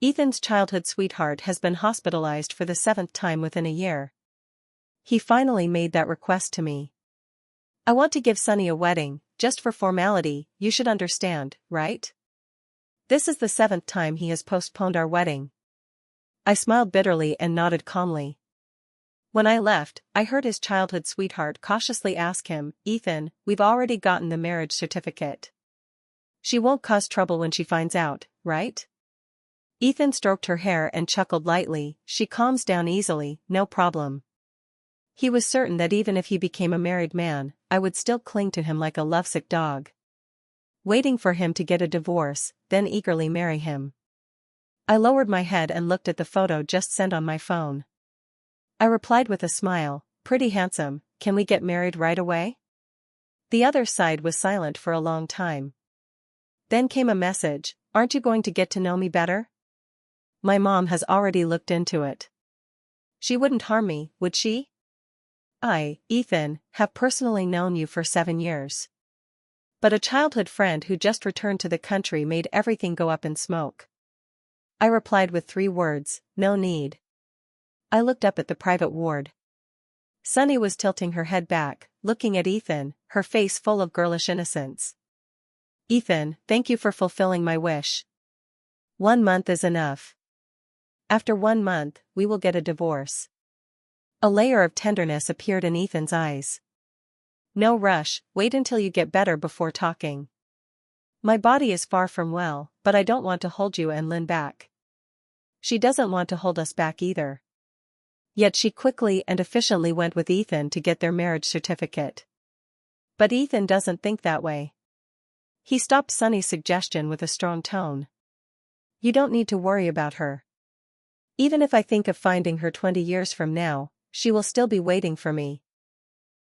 Ethan's childhood sweetheart has been hospitalized for the 7th time within a year. He finally made that request to me. I want to give Sunny a wedding, just for formality, you should understand, right? This is the 7th time he has postponed our wedding. I smiled bitterly and nodded calmly. When I left, I heard his childhood sweetheart cautiously ask him, "Ethan, we've already gotten the marriage certificate. She won't cause trouble when she finds out, right?" Ethan stroked her hair and chuckled lightly. "She calms down easily, no problem." He was certain that even if he became a married man, I would still cling to him like a lovesick dog, waiting for him to get a divorce, then eagerly marry him. I lowered my head and looked at the photo just sent on my phone. I replied with a smile, "Pretty handsome, can we get married right away?" The other side was silent for a long time. Then came a message, "Aren't you going to get to know me better? My mom has already looked into it. She wouldn't harm me, would she? I, Ethan, have personally known you for 7 years. But a childhood friend who just returned to the country made everything go up in smoke." I replied with 3 words, "No need." I looked up at the private ward. Sunny was tilting her head back, looking at Ethan, her face full of girlish innocence. "Ethan, thank you for fulfilling my wish. 1 month is enough. After 1 month, we will get a divorce." A layer of tenderness appeared in Ethan's eyes. "No rush, wait until you get better before talking. My body is far from well, but I don't want to hold you and Lynn back. She doesn't want to hold us back either." Yet she quickly and efficiently went with Ethan to get their marriage certificate. But Ethan doesn't think that way. He stopped Sunny's suggestion with a strong tone. "You don't need to worry about her. Even if I think of finding her 20 years from now, she will still be waiting for me."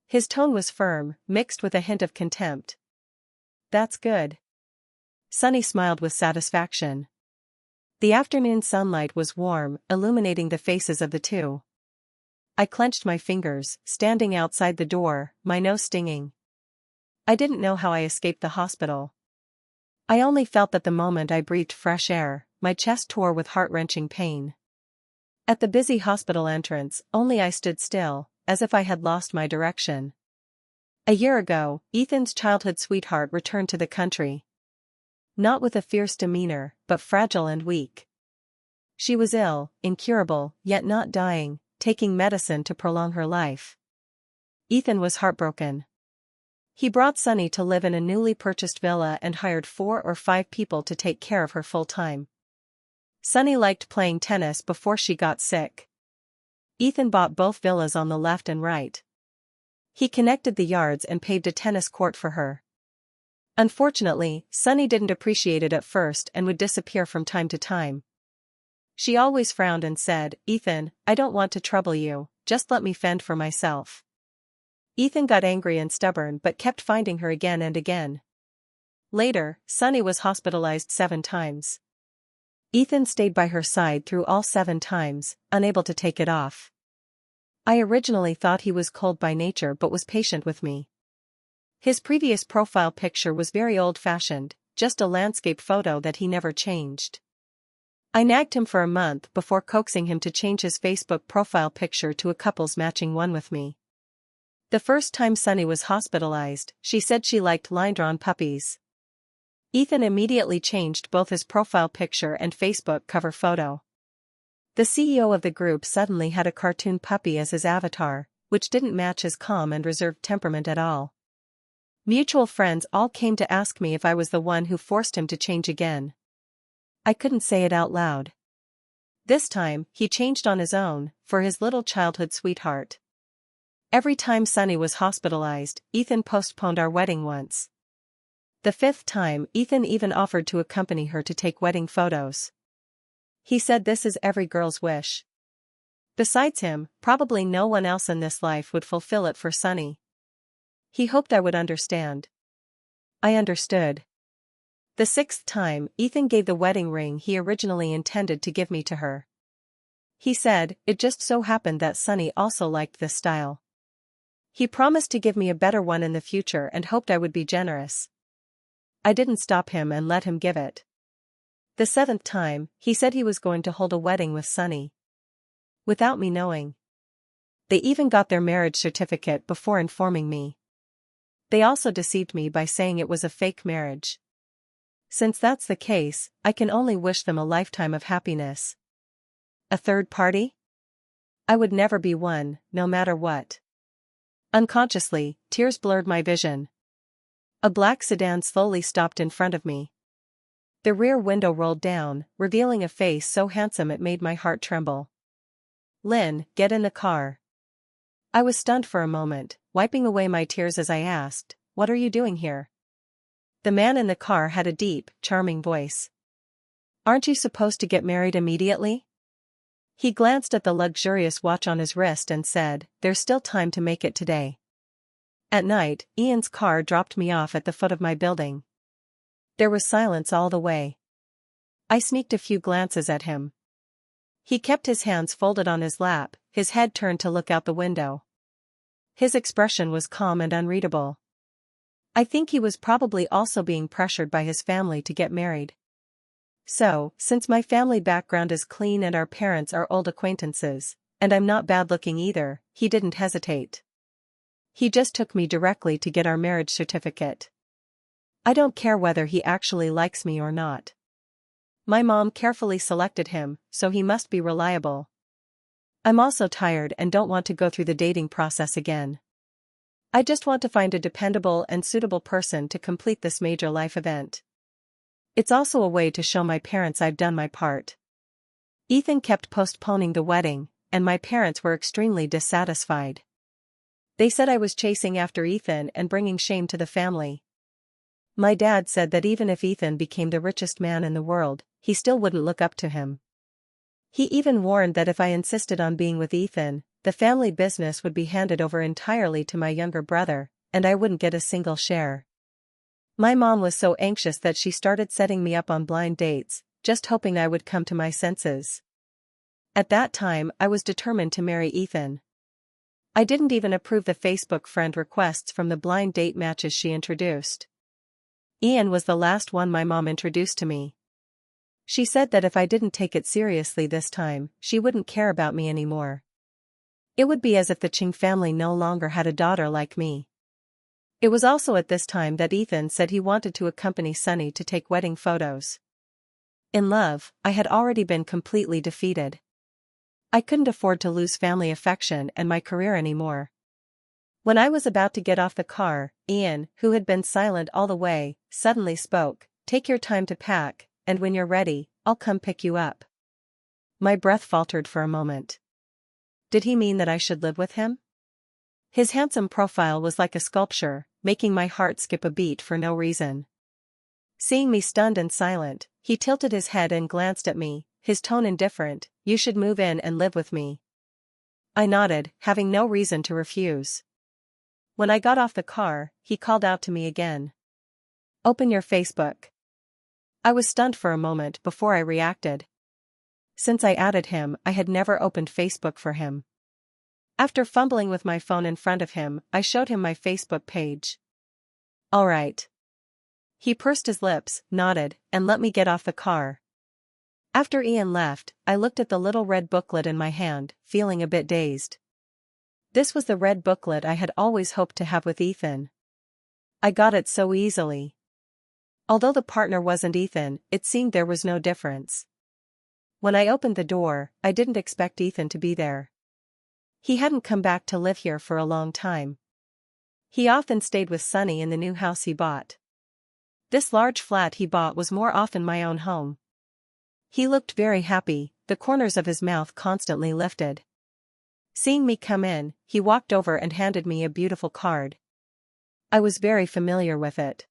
His tone was firm, mixed with a hint of contempt. "That's good." Sunny smiled with satisfaction. The afternoon sunlight was warm, illuminating the faces of the two. I clenched my fingers, standing outside the door, my nose stinging. I didn't know how I escaped the hospital. I only felt that the moment I breathed fresh air, my chest tore with heart-wrenching pain. At the busy hospital entrance, only I stood still, as if I had lost my direction. A year ago, Ethan's childhood sweetheart returned to the country. Not with a fierce demeanor, but fragile and weak. She was ill, incurable, yet not dying, taking medicine to prolong her life. Ethan was heartbroken. He brought Sunny to live in a newly purchased villa and hired 4 or 5 people to take care of her full-time. Sunny liked playing tennis before she got sick. Ethan bought both villas on the left and right. He connected the yards and paved a tennis court for her. Unfortunately, Sunny didn't appreciate it at first and would disappear from time to time. She always frowned and said, "Ethan, I don't want to trouble you, just let me fend for myself." Ethan got angry and stubborn but kept finding her again and again. Later, Sunny was hospitalized 7 times. Ethan stayed by her side through all 7 times, unable to take it off. I originally thought he was cold by nature but was patient with me. His previous profile picture was very old-fashioned, just a landscape photo that he never changed. I nagged him for a month before coaxing him to change his Facebook profile picture to a couple's matching one with me. The first time Sunny was hospitalized, she said she liked line-drawn puppies. Ethan immediately changed both his profile picture and Facebook cover photo. The CEO of the group suddenly had a cartoon puppy as his avatar, which didn't match his calm and reserved temperament at all. Mutual friends all came to ask me if I was the one who forced him to change again. I couldn't say it out loud. This time, he changed on his own, for his little childhood sweetheart. Every time Sunny was hospitalized, Ethan postponed our wedding once. The 5th time, Ethan even offered to accompany her to take wedding photos. He said this is every girl's wish. Besides him, probably no one else in this life would fulfill it for Sunny. He hoped I would understand. I understood. The 6th time, Ethan gave the wedding ring he originally intended to give me to her. He said, it just so happened that Sunny also liked this style. He promised to give me a better one in the future and hoped I would be generous. I didn't stop him and let him give it. The seventh time, he said he was going to hold a wedding with Sunny. Without me knowing. They even got their marriage certificate before informing me. They also deceived me by saying it was a fake marriage. Since that's the case, I can only wish them a lifetime of happiness. A third party? I would never be one, no matter what. Unconsciously, tears blurred my vision. A black sedan slowly stopped in front of me. The rear window rolled down, revealing a face so handsome it made my heart tremble. "Lynn, get in the car." I was stunned for a moment, wiping away my tears as I asked, "What are you doing here?" The man in the car had a deep, charming voice. "Aren't you supposed to get married immediately?" He glanced at the luxurious watch on his wrist and said, "There's still time to make it today." At night, Ian's car dropped me off at the foot of my building. There was silence all the way. I sneaked a few glances at him. He kept his hands folded on his lap, his head turned to look out the window. His expression was calm and unreadable. I think he was probably also being pressured by his family to get married. So, since my family background is clean and our parents are old acquaintances, and I'm not bad-looking either, he didn't hesitate. He just took me directly to get our marriage certificate. I don't care whether he actually likes me or not. My mom carefully selected him, so he must be reliable. I'm also tired and don't want to go through the dating process again. I just want to find a dependable and suitable person to complete this major life event. It's also a way to show my parents I've done my part. Ethan kept postponing the wedding, and my parents were extremely dissatisfied. They said I was chasing after Ethan and bringing shame to the family. My dad said that even if Ethan became the richest man in the world, he still wouldn't look up to him. He even warned that if I insisted on being with Ethan, the family business would be handed over entirely to my younger brother, and I wouldn't get a single share. My mom was so anxious that she started setting me up on blind dates, just hoping I would come to my senses. At that time, I was determined to marry Ethan. I didn't even approve the Facebook friend requests from the blind date matches she introduced. Ian was the last one my mom introduced to me. She said that if I didn't take it seriously this time, she wouldn't care about me anymore. It would be as if the Ching family no longer had a daughter like me. It was also at this time that Ethan said he wanted to accompany Sunny to take wedding photos. In love, I had already been completely defeated. I couldn't afford to lose family affection and my career anymore. When I was about to get off the car, Ian, who had been silent all the way, suddenly spoke, "Take your time to pack, and when you're ready, I'll come pick you up." My breath faltered for a moment. Did he mean that I should live with him? His handsome profile was like a sculpture, making my heart skip a beat for no reason. Seeing me stunned and silent, he tilted his head and glanced at me, his tone indifferent. "You should move in and live with me." I nodded, having no reason to refuse. When I got off the car, he called out to me again. "Open your Facebook." I was stunned for a moment before I reacted. Since I added him, I had never opened Facebook for him. After fumbling with my phone in front of him, I showed him my Facebook page. "All right." He pursed his lips, nodded, and let me get off the car. After Ian left, I looked at the little red booklet in my hand, feeling a bit dazed. This was the red booklet I had always hoped to have with Ethan. I got it so easily. Although the partner wasn't Ethan, it seemed there was no difference. When I opened the door, I didn't expect Ethan to be there. He hadn't come back to live here for a long time. He often stayed with Sunny in the new house he bought. This large flat he bought was more often my own home. He looked very happy, the corners of his mouth constantly lifted. Seeing me come in, he walked over and handed me a beautiful card. I was very familiar with it.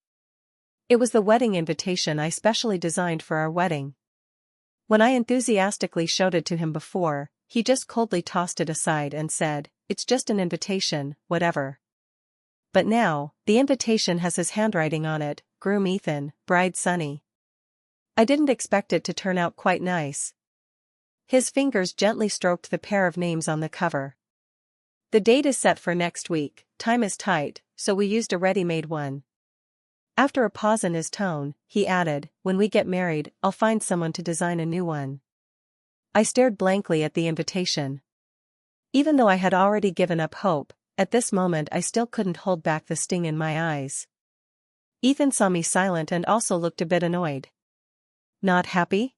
It was the wedding invitation I specially designed for our wedding. When I enthusiastically showed it to him before, he just coldly tossed it aside and said, "It's just an invitation, whatever." But now, the invitation has his handwriting on it, "Groom Ethan, Bride Sunny." I didn't expect it to turn out quite nice. His fingers gently stroked the pair of names on the cover. "The date is set for next week, time is tight, so we used a ready-made one." After a pause in his tone, he added, "When we get married, I'll find someone to design a new one." I stared blankly at the invitation. Even though I had already given up hope, at this moment I still couldn't hold back the sting in my eyes. Ethan saw me silent and also looked a bit annoyed. "Not happy?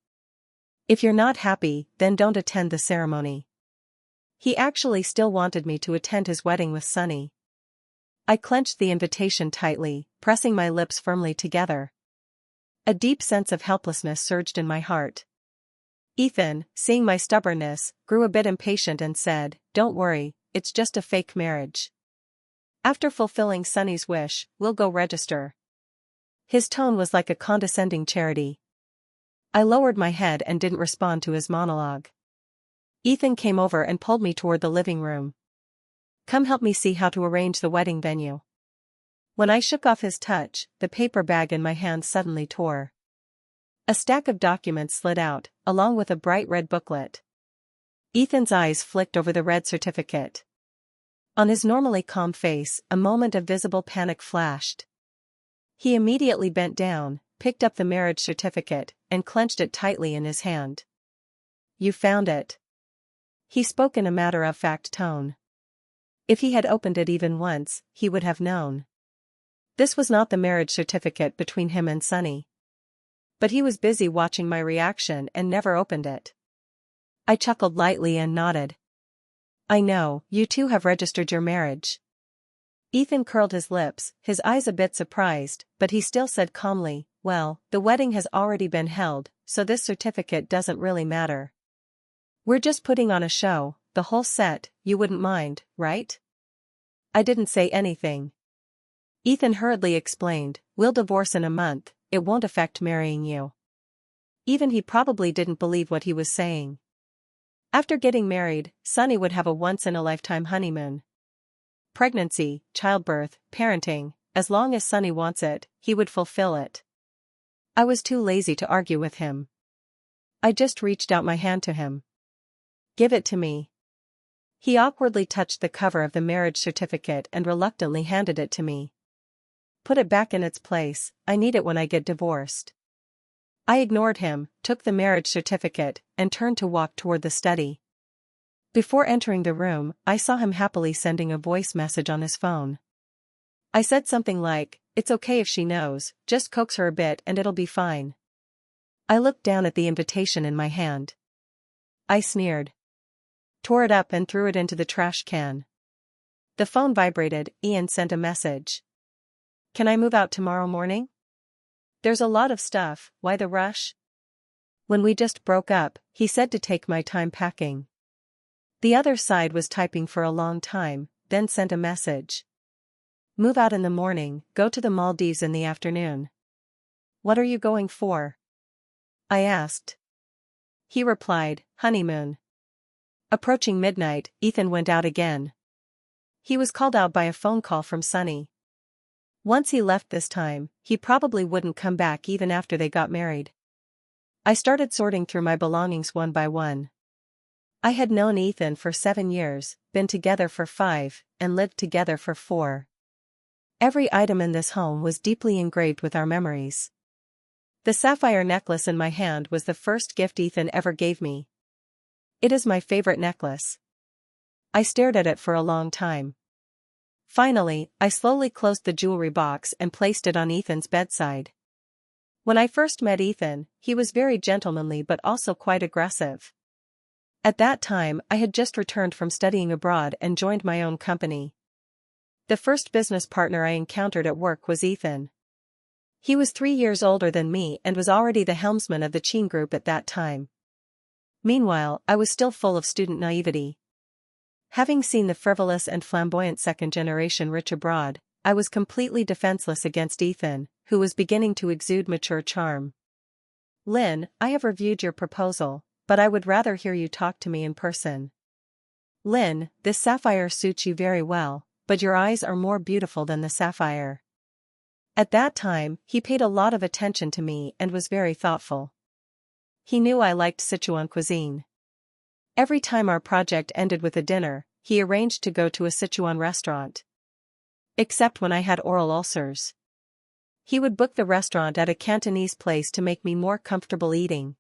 If you're not happy, then don't attend the ceremony." He actually still wanted me to attend his wedding with Sunny. I clenched the invitation tightly, pressing my lips firmly together. A deep sense of helplessness surged in my heart. Ethan, seeing my stubbornness, grew a bit impatient and said, "Don't worry, it's just a fake marriage. After fulfilling Sunny's wish, we'll go register." His tone was like a condescending charity. I lowered my head and didn't respond to his monologue. Ethan came over and pulled me toward the living room. "Come help me see how to arrange the wedding venue." When I shook off his touch, the paper bag in my hand suddenly tore. A stack of documents slid out, along with a bright red booklet. Ethan's eyes flicked over the red certificate. On his normally calm face, a moment of visible panic flashed. He immediately bent down, picked up the marriage certificate, and clenched it tightly in his hand. "You found it." He spoke in a matter-of-fact tone. If he had opened it even once, he would have known. This was not the marriage certificate between him and Sunny. But he was busy watching my reaction and never opened it. I chuckled lightly and nodded. "I know, you two have registered your marriage." Ethan curled his lips, his eyes a bit surprised, but he still said calmly, "Well, the wedding has already been held, so this certificate doesn't really matter. We're just putting on a show, the whole set, you wouldn't mind, right?" I didn't say anything. Ethan hurriedly explained, "We'll divorce in a month, it won't affect marrying you." Even he probably didn't believe what he was saying. After getting married, Sunny would have a once-in-a-lifetime honeymoon. Pregnancy, childbirth, parenting, as long as Sunny wants it, he would fulfill it. I was too lazy to argue with him. I just reached out my hand to him. "Give it to me." He awkwardly touched the cover of the marriage certificate and reluctantly handed it to me. "Put it back in its place, I need it when I get divorced." I ignored him, took the marriage certificate, and turned to walk toward the study. Before entering the room, I saw him happily sending a voice message on his phone. I said something like, "It's okay if she knows, just coax her a bit and it'll be fine." I looked down at the invitation in my hand. I sneered. Tore it up and threw it into the trash can. The phone vibrated. Ian sent a message. "Can I move out tomorrow morning? There's a lot of stuff, why the rush?" When we just broke up, he said to take my time packing. The other side was typing for a long time, then sent a message. "Move out in the morning, go to the Maldives in the afternoon." "What are you going for?" I asked. He replied, "Honeymoon." Approaching midnight, Ethan went out again. He was called out by a phone call from Sunny. Once he left this time, he probably wouldn't come back even after they got married. I started sorting through my belongings one by one. I had known Ethan for 7 years, been together for 5, and lived together for 4. Every item in this home was deeply engraved with our memories. The sapphire necklace in my hand was the first gift Ethan ever gave me. It is my favorite necklace. I stared at it for a long time. Finally, I slowly closed the jewelry box and placed it on Ethan's bedside. When I first met Ethan, he was very gentlemanly but also quite aggressive. At that time, I had just returned from studying abroad and joined my own company. The first business partner I encountered at work was Ethan. He was 3 years older than me and was already the helmsman of the Cheen Group at that time. Meanwhile, I was still full of student naivety. Having seen the frivolous and flamboyant second generation rich abroad, I was completely defenseless against Ethan, who was beginning to exude mature charm. "Lynn, I have reviewed your proposal, but I would rather hear you talk to me in person." "Lynn, this sapphire suits you very well, but your eyes are more beautiful than the sapphire." At that time, he paid a lot of attention to me and was very thoughtful. He knew I liked Sichuan cuisine. Every time our project ended with a dinner, he arranged to go to a Sichuan restaurant. Except when I had oral ulcers. He would book the restaurant at a Cantonese place to make me more comfortable eating.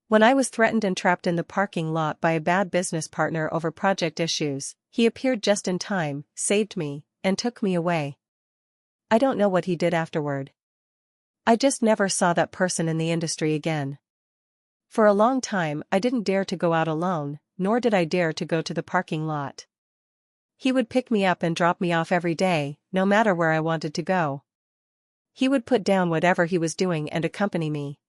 When I was threatened and trapped in the parking lot by a bad business partner over project issues, he appeared just in time, saved me, and took me away. I don't know what he did afterward. I just never saw that person in the industry again. For a long time, I didn't dare to go out alone, nor did I dare to go to the parking lot. He would pick me up and drop me off every day, no matter where I wanted to go. He would put down whatever he was doing and accompany me.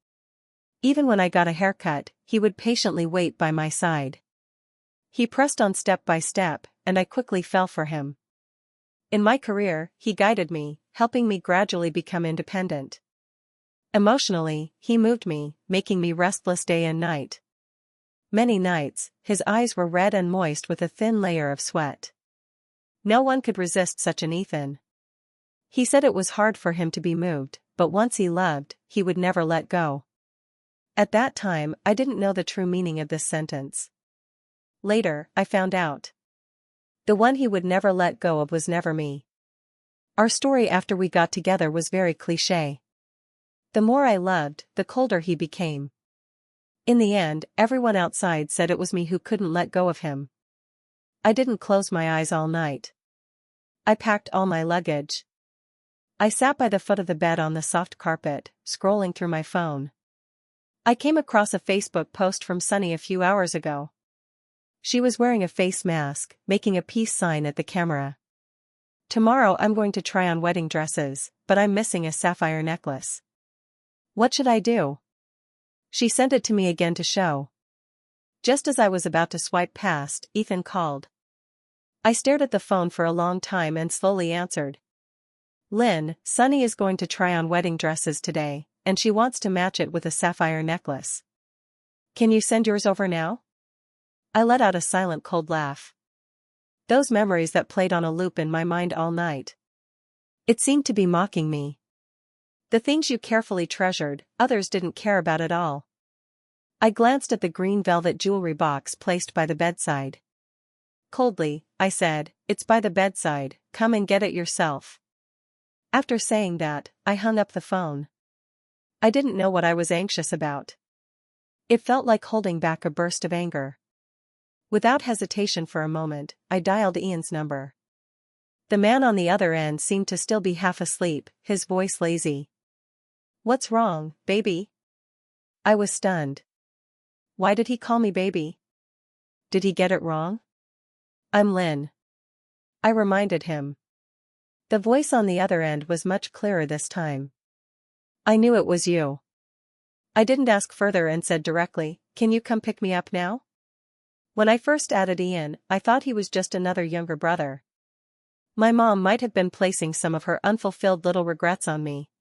Even when I got a haircut, he would patiently wait by my side. He pressed on step by step, and I quickly fell for him. In my career, he guided me, helping me gradually become independent. Emotionally, he moved me, making me restless day and night. Many nights, his eyes were red and moist with a thin layer of sweat. No one could resist such an Ethan. He said it was hard for him to be moved, but once he loved, he would never let go. At that time, I didn't know the true meaning of this sentence. Later, I found out. The one he would never let go of was never me. Our story after we got together was very cliché. The more I loved, the colder he became. In the end, everyone outside said it was me who couldn't let go of him. I didn't close my eyes all night. I packed all my luggage. I sat by the foot of the bed on the soft carpet, scrolling through my phone. I came across a Facebook post from Sunny a few hours ago. She was wearing a face mask, making a peace sign at the camera. Tomorrow I'm going to try on wedding dresses, but I'm missing a sapphire necklace. What should I do? She sent it to me again to show. Just as I was about to swipe past, Ethan called. I stared at the phone for a long time and slowly answered. Lynn, Sunny is going to try on wedding dresses today, and she wants to match it with a sapphire necklace. Can you send yours over now? I let out a silent cold laugh. Those memories that played on a loop in my mind all night. It seemed to be mocking me. The things you carefully treasured, others didn't care about at all. I glanced at the green velvet jewelry box placed by the bedside. Coldly, I said, "It's by the bedside, come and get it yourself." After saying that, I hung up the phone. I didn't know what I was anxious about. It felt like holding back a burst of anger. Without hesitation for a moment, I dialed Ian's number. The man on the other end seemed to still be half asleep, his voice lazy. "What's wrong, baby?" I was stunned. Why did he call me baby? Did he get it wrong? "I'm Lynn," I reminded him. The voice on the other end was much clearer this time. "I knew it was you." I didn't ask further and said directly, "Can you come pick me up now?" When I first added Ian, I thought he was just another younger brother. My mom might have been placing some of her unfulfilled little regrets on me.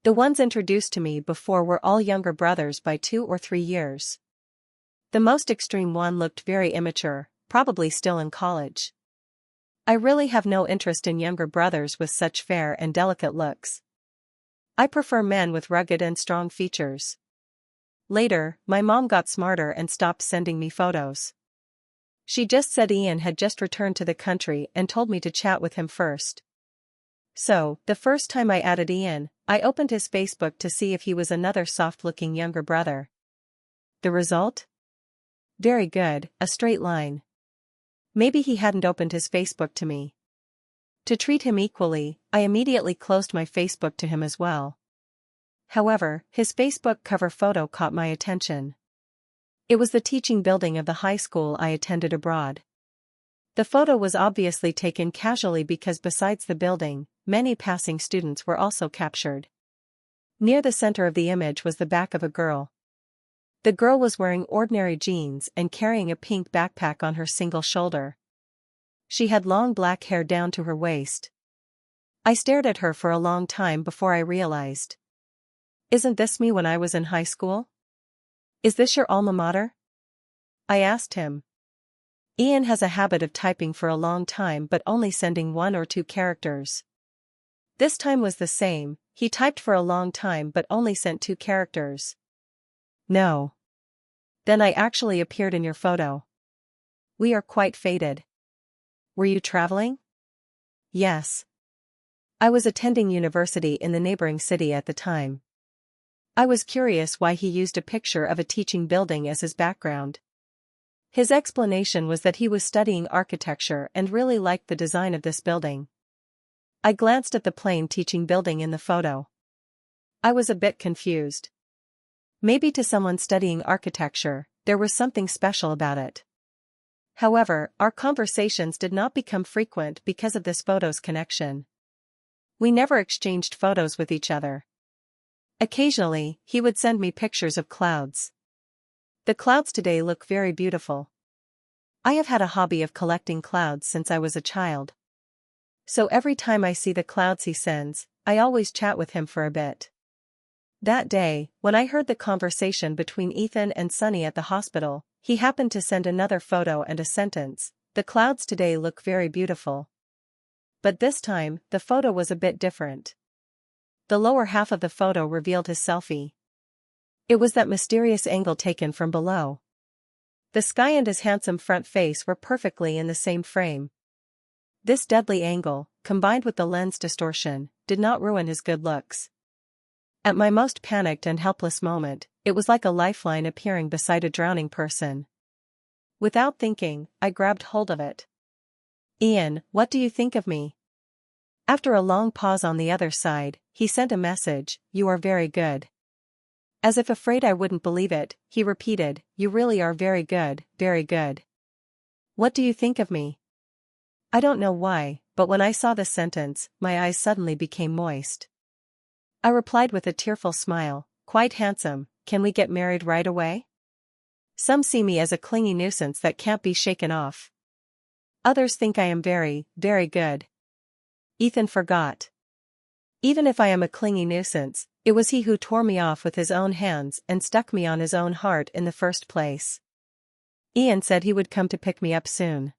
The ones introduced to me before were all younger brothers by 2 or 3 years. The most extreme one looked very immature, probably still in college. I really have no interest in younger brothers with such fair and delicate looks. I prefer men with rugged and strong features. Later, my mom got smarter and stopped sending me photos. She just said Ian had just returned to the country and told me to chat with him first. So, the first time I added Ian, I opened his Facebook to see if he was another soft-looking younger brother. The result? Very good, a straight line. Maybe he hadn't opened his Facebook to me. To treat him equally, I immediately closed my Facebook to him as well. However, his Facebook cover photo caught my attention. It was the teaching building of the high school I attended abroad. The photo was obviously taken casually because besides the building, many passing students were also captured. Near the center of the image was the back of a girl. The girl was wearing ordinary jeans and carrying a pink backpack on her single shoulder. She had long black hair down to her waist. I stared at her for a long time before I realized. Isn't this me when I was in high school? Is this your alma mater? I asked him. Ian has a habit of typing for a long time but only sending 1 or 2 characters. This time was the same, he typed for a long time but only sent 2 characters. No. Then I actually appeared in your photo. We are quite faded. Were you traveling? Yes. I was attending university in the neighboring city at the time. I was curious why he used a picture of a teaching building as his background. His explanation was that he was studying architecture and really liked the design of this building. I glanced at the plain teaching building in the photo. I was a bit confused. Maybe to someone studying architecture, there was something special about it. However, our conversations did not become frequent because of this photo's connection. We never exchanged photos with each other. Occasionally, he would send me pictures of clouds. The clouds today look very beautiful. I have had a hobby of collecting clouds since I was a child. So every time I see the clouds he sends, I always chat with him for a bit. That day, when I heard the conversation between Ethan and Sunny at the hospital, he happened to send another photo and a sentence, "The clouds today look very beautiful." But this time, the photo was a bit different. The lower half of the photo revealed his selfie. It was that mysterious angle taken from below. The sky and his handsome front face were perfectly in the same frame. This deadly angle, combined with the lens distortion, did not ruin his good looks. At my most panicked and helpless moment, it was like a lifeline appearing beside a drowning person. Without thinking, I grabbed hold of it. "Ian, what do you think of me?" After a long pause on the other side, he sent a message, "You are very good." As if afraid I wouldn't believe it, he repeated, "You really are very good, very good." "What do you think of me?" I don't know why, but when I saw this sentence, my eyes suddenly became moist. I replied with a tearful smile, "Quite handsome, can we get married right away?" Some see me as a clingy nuisance that can't be shaken off. Others think I am very, very good. Ethan forgot. Even if I am a clingy nuisance, it was he who tore me off with his own hands and stuck me on his own heart in the first place. Ian said he would come to pick me up soon.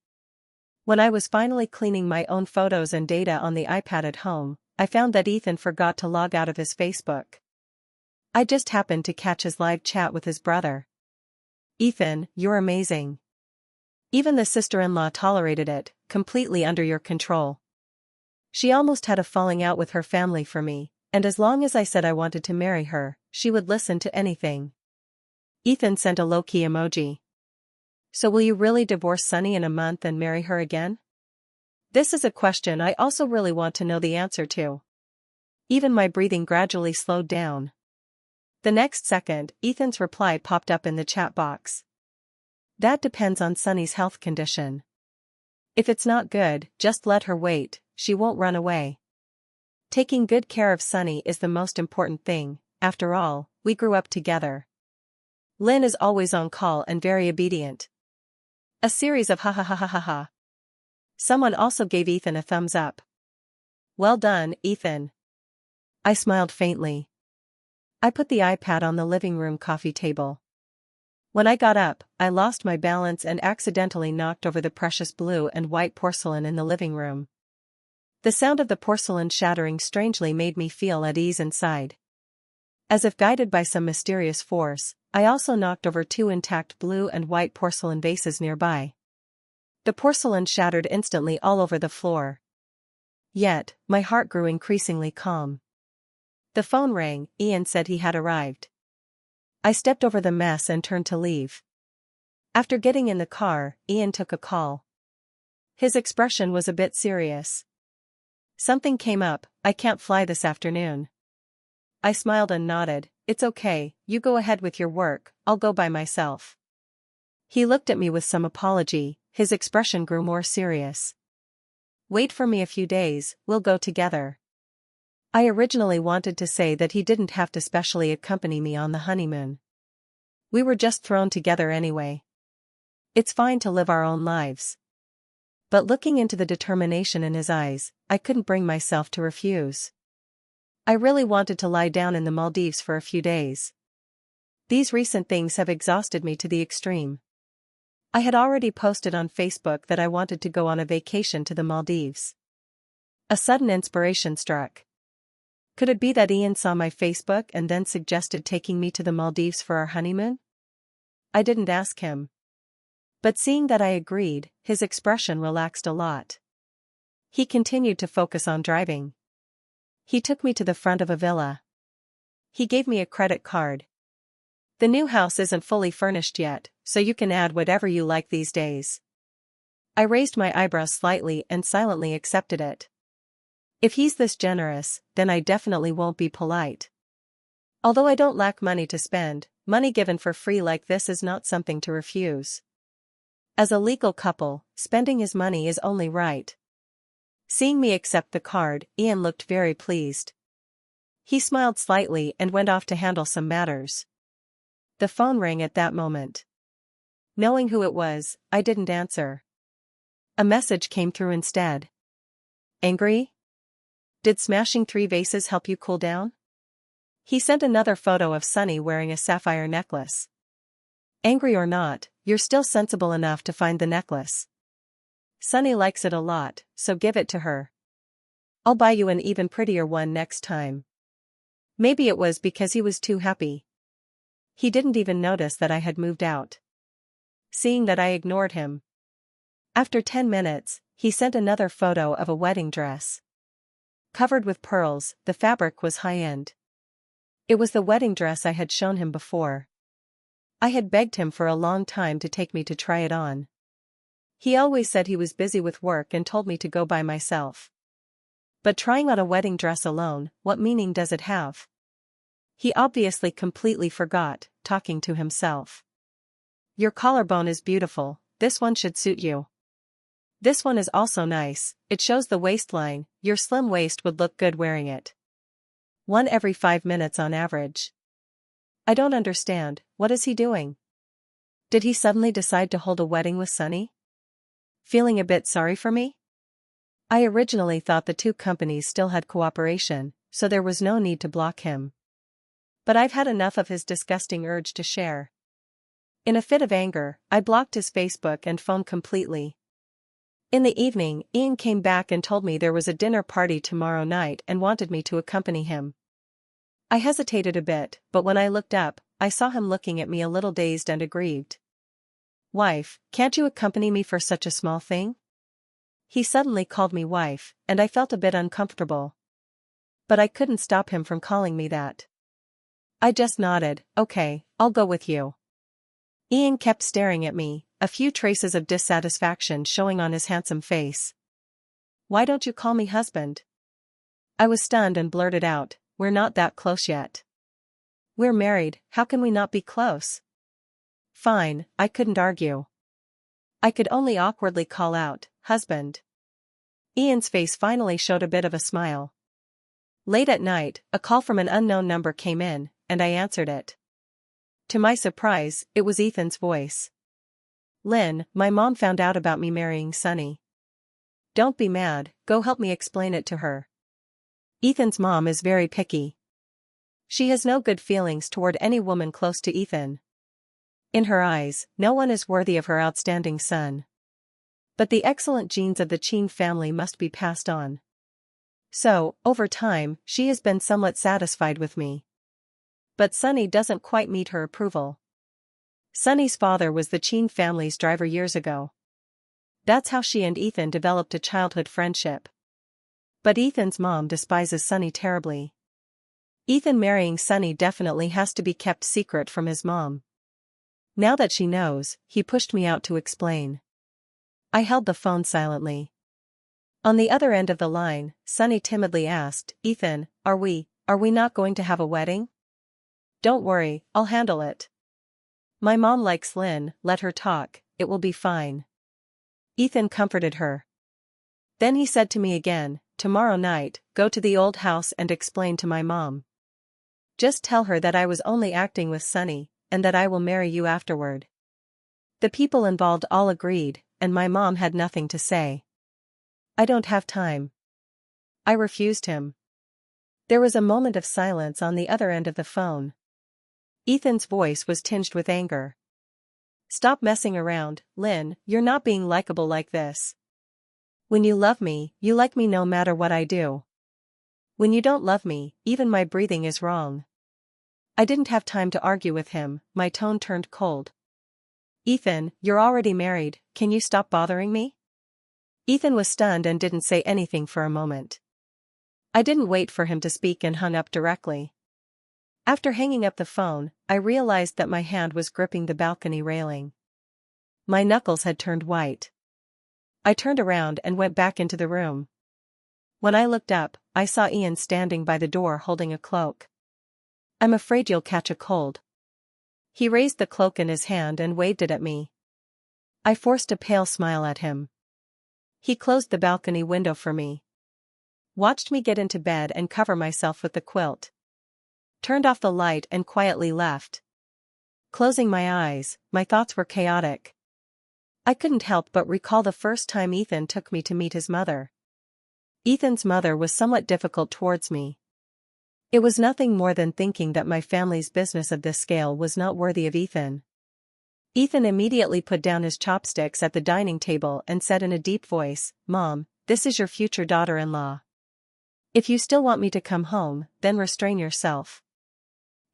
When I was finally cleaning my own photos and data on the iPad at home, I found that Ethan forgot to log out of his Facebook. I just happened to catch his live chat with his brother. "Ethan, you're amazing. Even the sister-in-law tolerated it, completely under your control. She almost had a falling out with her family for me, and as long as I said I wanted to marry her, she would listen to anything." Ethan sent a low-key emoji. "So will you really divorce Sunny in a month and marry her again?" This is a question I also really want to know the answer to. Even my breathing gradually slowed down. The next second, Ethan's reply popped up in the chat box. "That depends on Sunny's health condition. If it's not good, just let her wait, she won't run away. Taking good care of Sunny is the most important thing, after all, we grew up together. Lynn is always on call and very obedient." A series of ha ha ha ha ha ha. Someone also gave Ethan a thumbs up. "Well done, Ethan." I smiled faintly. I put the iPad on the living room coffee table. When I got up, I lost my balance and accidentally knocked over the precious blue and white porcelain in the living room. The sound of the porcelain shattering strangely made me feel at ease inside. As if guided by some mysterious force, I also knocked over 2 intact blue and white porcelain vases nearby. The porcelain shattered instantly all over the floor. Yet, my heart grew increasingly calm. The phone rang. Ian said he had arrived. I stepped over the mess and turned to leave. After getting in the car, Ian took a call. His expression was a bit serious. "Something came up, I can't fly this afternoon." I smiled and nodded, "It's okay, you go ahead with your work, I'll go by myself." He looked at me with some apology, his expression grew more serious. "Wait for me a few days, we'll go together." I originally wanted to say that he didn't have to specially accompany me on the honeymoon. We were just thrown together anyway. It's fine to live our own lives. But looking into the determination in his eyes, I couldn't bring myself to refuse. I really wanted to lie down in the Maldives for a few days. These recent things have exhausted me to the extreme. I had already posted on Facebook that I wanted to go on a vacation to the Maldives. A sudden inspiration struck. Could it be that Ian saw my Facebook and then suggested taking me to the Maldives for our honeymoon? I didn't ask him. But seeing that I agreed, his expression relaxed a lot. He continued to focus on driving. He took me to the front of a villa. He gave me a credit card. The new house isn't fully furnished yet, so you can add whatever you like these days. I raised my eyebrows slightly and silently accepted it. If he's this generous, then I definitely won't be polite. Although I don't lack money to spend, money given for free like this is not something to refuse. As a legal couple, spending his money is only right. Seeing me accept the card, Ian looked very pleased. He smiled slightly and went off to handle some matters. The phone rang at that moment. Knowing who it was, I didn't answer. A message came through instead. Angry? Did smashing 3 vases help you cool down? He sent another photo of Sunny wearing a sapphire necklace. Angry or not, you're still sensible enough to find the necklace. Sunny likes it a lot, so give it to her. I'll buy you an even prettier one next time. Maybe it was because he was too happy. He didn't even notice that I had moved out. Seeing that I ignored him. After 10 minutes, he sent another photo of a wedding dress. Covered with pearls, the fabric was high-end. It was the wedding dress I had shown him before. I had begged him for a long time to take me to try it on. He always said he was busy with work and told me to go by myself. But trying on a wedding dress alone, what meaning does it have? He obviously completely forgot, talking to himself. Your collarbone is beautiful, this one should suit you. This one is also nice, it shows the waistline, your slim waist would look good wearing it. One every 5 minutes on average. I don't understand, what is he doing? Did he suddenly decide to hold a wedding with Sunny? Feeling a bit sorry for me? I originally thought the two companies still had cooperation, so there was no need to block him. But I've had enough of his disgusting urge to share. In a fit of anger, I blocked his Facebook and phone completely. In the evening, Ian came back and told me there was a dinner party tomorrow night and wanted me to accompany him. I hesitated a bit, but when I looked up, I saw him looking at me a little dazed and aggrieved. Wife, can't you accompany me for such a small thing? He suddenly called me wife, and I felt a bit uncomfortable. But I couldn't stop him from calling me that. I just nodded, okay, I'll go with you. Ian kept staring at me, a few traces of dissatisfaction showing on his handsome face. Why don't you call me husband? I was stunned and blurted out, we're not that close yet. We're married, how can we not be close? Fine, I couldn't argue. I could only awkwardly call out, husband. Ian's face finally showed a bit of a smile. Late at night, a call from an unknown number came in, and I answered it. To my surprise, it was Ethan's voice. Lynn, my mom found out about me marrying Sunny. Don't be mad, go help me explain it to her. Ethan's mom is very picky. She has no good feelings toward any woman close to Ethan. In her eyes, no one is worthy of her outstanding son. But the excellent genes of the Chin family must be passed on. So, over time, she has been somewhat satisfied with me. But Sunny doesn't quite meet her approval. Sunny's father was the Chin family's driver years ago. That's how she and Ethan developed a childhood friendship. But Ethan's mom despises Sunny terribly. Ethan marrying Sunny definitely has to be kept secret from his mom. Now that she knows, he pushed me out to explain. I held the phone silently. On the other end of the line, Sunny timidly asked, Ethan, are we not going to have a wedding? Don't worry, I'll handle it. My mom likes Lynn, let her talk, it will be fine. Ethan comforted her. Then he said to me again, tomorrow night, go to the old house and explain to my mom. Just tell her that I was only acting with Sunny, and that I will marry you afterward. The people involved all agreed, and my mom had nothing to say. I don't have time. I refused him. There was a moment of silence on the other end of the phone. Ethan's voice was tinged with anger. Stop messing around, Lynn, you're not being likable like this. When you love me, you like me no matter what I do. When you don't love me, even my breathing is wrong. I didn't have time to argue with him, my tone turned cold. Ethan, you're already married, can you stop bothering me? Ethan was stunned and didn't say anything for a moment. I didn't wait for him to speak and hung up directly. After hanging up the phone, I realized that my hand was gripping the balcony railing. My knuckles had turned white. I turned around and went back into the room. When I looked up, I saw Ian standing by the door holding a cloak. "I'm afraid you'll catch a cold." He raised the cloak in his hand and waved it at me. I forced a pale smile at him. He closed the balcony window for me. Watched me get into bed and cover myself with the quilt. Turned off the light and quietly left. Closing my eyes, my thoughts were chaotic. I couldn't help but recall the first time Ethan took me to meet his mother. Ethan's mother was somewhat difficult towards me. It was nothing more than thinking that my family's business of this scale was not worthy of Ethan. Ethan immediately put down his chopsticks at the dining table and said in a deep voice, "Mom, this is your future daughter-in-law. If you still want me to come home, then restrain yourself."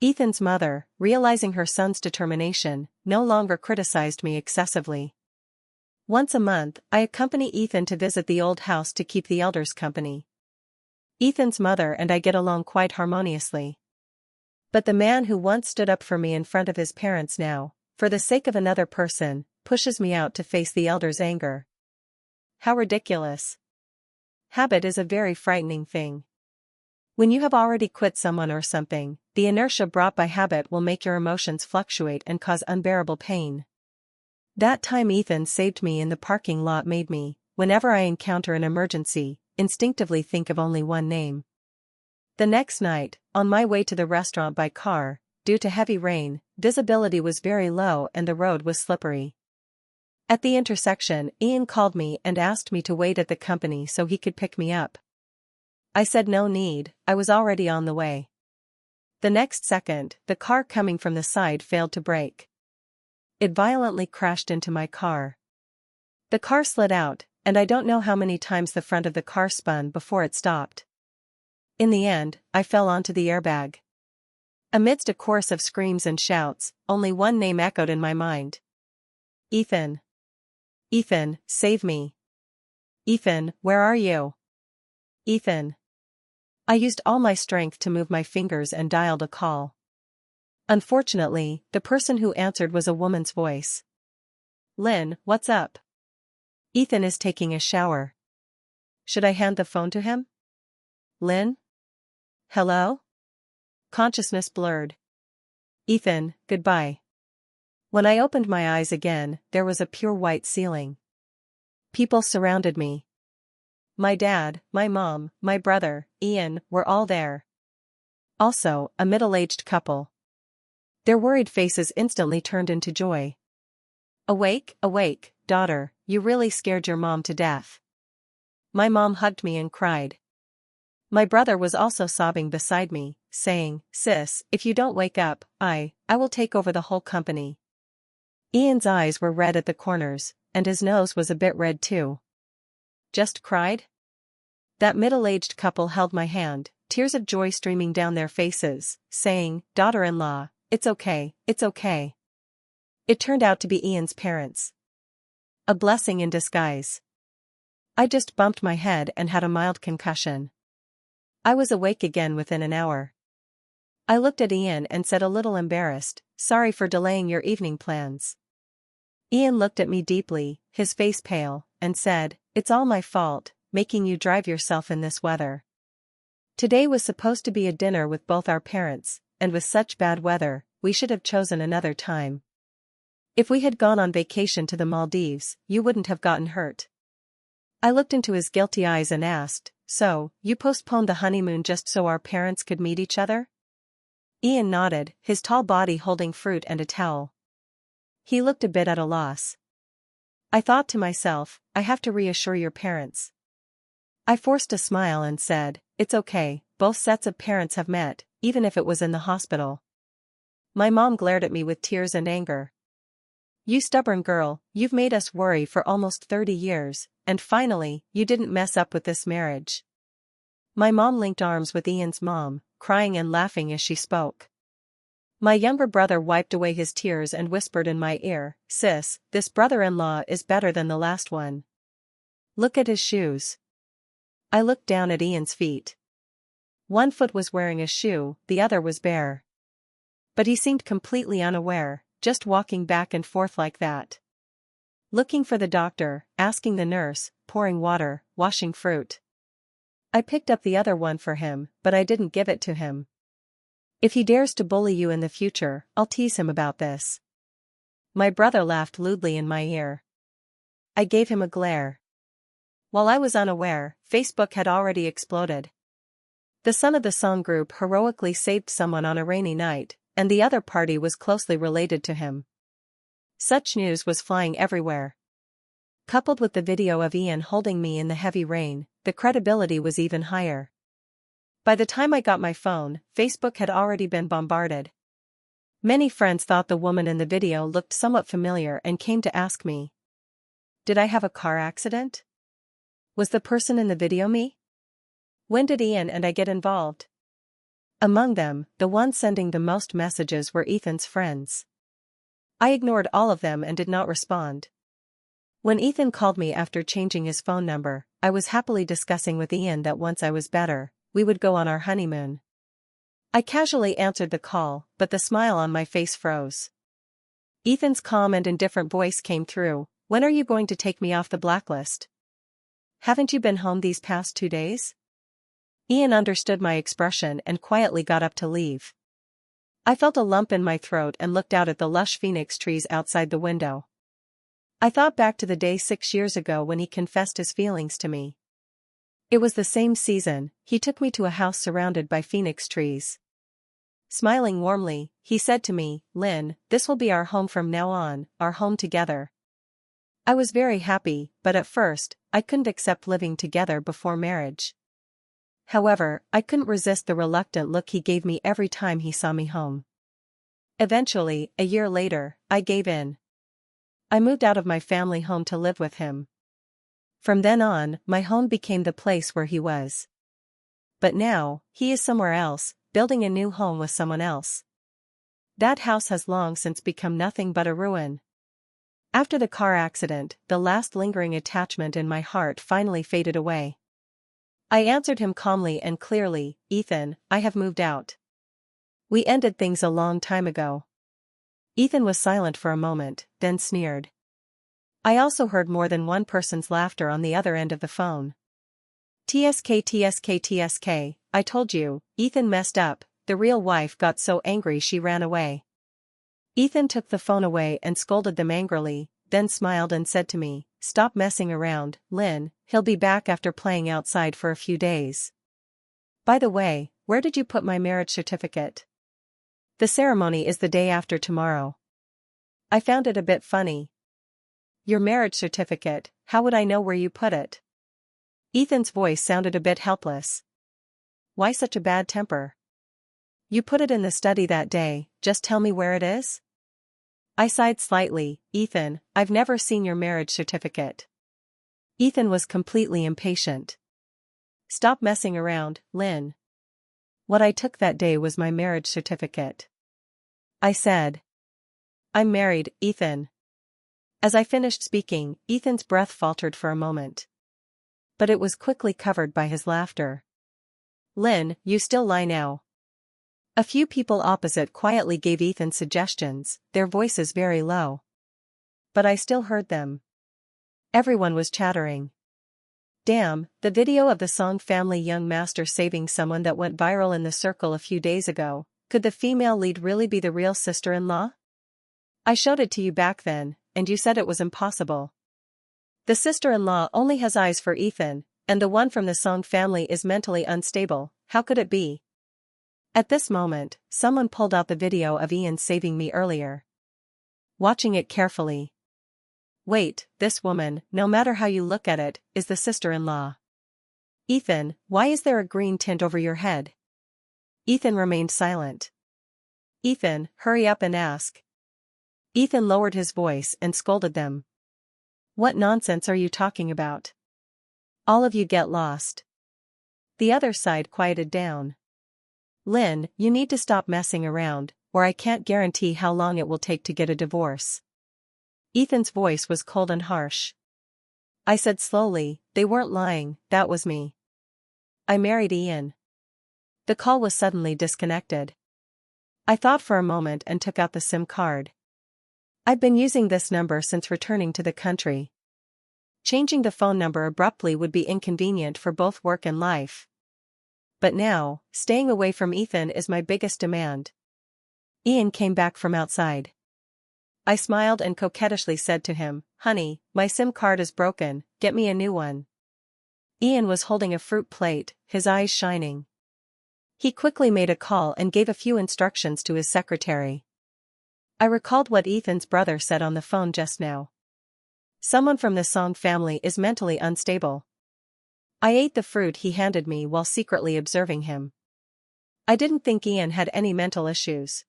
Ethan's mother, realizing her son's determination, no longer criticized me excessively. Once a month, I accompany Ethan to visit the old house to keep the elders company. Ethan's mother and I get along quite harmoniously. But the man who once stood up for me in front of his parents now, for the sake of another person, pushes me out to face the elders' anger. How ridiculous. Habit is a very frightening thing. When you have already quit someone or something, the inertia brought by habit will make your emotions fluctuate and cause unbearable pain. That time Ethan saved me in the parking lot made me, whenever I encounter an emergency, instinctively think of only one name. The next night, on my way to the restaurant by car, due to heavy rain, visibility was very low and the road was slippery. At the intersection, Ian called me and asked me to wait at the company so he could pick me up. I said no need, I was already on the way. The next second, the car coming from the side failed to brake. It violently crashed into my car. The car slid out, and I don't know how many times the front of the car spun before it stopped. In the end, I fell onto the airbag. Amidst a chorus of screams and shouts, only one name echoed in my mind. Ethan. Ethan, save me. Ethan, where are you? Ethan. I used all my strength to move my fingers and dialed a call. Unfortunately, the person who answered was a woman's voice. "Lynn, what's up?" "Ethan is taking a shower." "Should I hand the phone to him?" "Lynn? Hello?" Consciousness blurred. "Ethan, goodbye." When I opened my eyes again, there was a pure white ceiling. People surrounded me. My dad, my mom, my brother, Ian, were all there. Also, a middle-aged couple. Their worried faces instantly turned into joy. "Awake, awake, daughter, you really scared your mom to death." My mom hugged me and cried. My brother was also sobbing beside me, saying, "Sis, if you don't wake up, I will take over the whole company." Ian's eyes were red at the corners, and his nose was a bit red too. "Just cried?" That middle-aged couple held my hand, tears of joy streaming down their faces, saying, "Daughter-in-law, it's okay, it's okay." It turned out to be Ian's parents. A blessing in disguise. I just bumped my head and had a mild concussion. I was awake again within an hour. I looked at Ian and said a little embarrassed, "Sorry for delaying your evening plans." Ian looked at me deeply, his face pale, and said, "It's all my fault, making you drive yourself in this weather. Today was supposed to be a dinner with both our parents, and with such bad weather, we should have chosen another time. If we had gone on vacation to the Maldives, you wouldn't have gotten hurt." I looked into his guilty eyes and asked, "So, you postponed the honeymoon just so our parents could meet each other?" Ian nodded, his tall body holding fruit and a towel. He looked a bit at a loss. I thought to myself, I have to reassure your parents. I forced a smile and said, "It's okay, both sets of parents have met, even if it was in the hospital." My mom glared at me with tears and anger. "You stubborn girl, you've made us worry for almost 30 years, and finally, you didn't mess up with this marriage." My mom linked arms with Ian's mom, crying and laughing as she spoke. My younger brother wiped away his tears and whispered in my ear, "Sis, this brother-in-law is better than the last one. Look at his shoes." I looked down at Ian's feet. One foot was wearing a shoe, the other was bare. But he seemed completely unaware, just walking back and forth like that. Looking for the doctor, asking the nurse, pouring water, washing fruit. I picked up the other one for him, but I didn't give it to him. If he dares to bully you in the future, I'll tease him about this. My brother laughed lewdly in my ear. I gave him a glare. While I was unaware, Facebook had already exploded. The son of the song group heroically saved someone on a rainy night, and the other party was closely related to him. Such news was flying everywhere. Coupled with the video of Ian holding me in the heavy rain, the credibility was even higher. By the time I got my phone, Facebook had already been bombarded. Many friends thought the woman in the video looked somewhat familiar and came to ask me, "Did I have a car accident? Was the person in the video me? When did Ian and I get involved?" Among them, the ones sending the most messages were Ethan's friends. I ignored all of them and did not respond. When Ethan called me after changing his phone number, I was happily discussing with Ian that once I was better, we would go on our honeymoon. I casually answered the call, but the smile on my face froze. Ethan's calm and indifferent voice came through. "When are you going to take me off the blacklist? Haven't you been home these past 2 days?" Ian understood my expression and quietly got up to leave. I felt a lump in my throat and looked out at the lush phoenix trees outside the window. I thought back to the day 6 years ago when he confessed his feelings to me. It was the same season. He took me to a house surrounded by phoenix trees. Smiling warmly, he said to me, "Lynn, this will be our home from now on, our home together." I was very happy, but at first, I couldn't accept living together before marriage. However, I couldn't resist the reluctant look he gave me every time he saw me home. Eventually, a year later, I gave in. I moved out of my family home to live with him. From then on, my home became the place where he was. But now, he is somewhere else, building a new home with someone else. That house has long since become nothing but a ruin. After the car accident, the last lingering attachment in my heart finally faded away. I answered him calmly and clearly, "Ethan, I have moved out. We ended things a long time ago." Ethan was silent for a moment, then sneered. I also heard more than one person's laughter on the other end of the phone. "TSK TSK TSK, I told you, Ethan messed up." The real wife got so angry she ran away. Ethan took the phone away and scolded them angrily, then smiled and said to me, "Stop messing around, Lynn, he'll be back after playing outside for a few days. By the way, where did you put my marriage certificate? The ceremony is the day after tomorrow." I found it a bit funny. "Your marriage certificate, how would I know where you put it?" Ethan's voice sounded a bit helpless. "Why such a bad temper? You put it in the study that day, just tell me where it is?" I sighed slightly. "Ethan, I've never seen your marriage certificate." Ethan was completely impatient. "Stop messing around, Lynn. What I took that day was my marriage certificate." I said. "I'm married, Ethan." As I finished speaking, Ethan's breath faltered for a moment. But it was quickly covered by his laughter. "Lynn, you still lie now." A few people opposite quietly gave Ethan suggestions, their voices very low. But I still heard them. Everyone was chattering. Damn, the video of the song Family Young Master saving someone that went viral in the circle a few days ago, could the female lead really be the real sister-in-law? I showed it to you back then, and you said it was impossible. The sister-in-law only has eyes for Ethan, and the one from the song family is mentally unstable. How could it be? At this moment, someone pulled out the video of Ian saving me earlier. Watching it carefully. Wait, this woman, no matter how you look at it, is the sister-in-law. Ethan, why is there a green tint over your head? Ethan remained silent. Ethan, hurry up and ask. Ethan lowered his voice and scolded them. What nonsense are you talking about? All of you get lost. The other side quieted down. Lynn, you need to stop messing around, or I can't guarantee how long it will take to get a divorce. Ethan's voice was cold and harsh. I said slowly, they weren't lying, that was me. I married Ian. The call was suddenly disconnected. I thought for a moment and took out the SIM card. I'd been using this number since returning to the country. Changing the phone number abruptly would be inconvenient for both work and life. But now, staying away from Ethan is my biggest demand. Ian came back from outside. I smiled and coquettishly said to him, "Honey, my SIM card is broken, get me a new one." Ian was holding a fruit plate, his eyes shining. He quickly made a call and gave a few instructions to his secretary. I recalled what Ethan's brother said on the phone just now. Someone from the Song family is mentally unstable. I ate the fruit he handed me while secretly observing him. I didn't think Ian had any mental issues.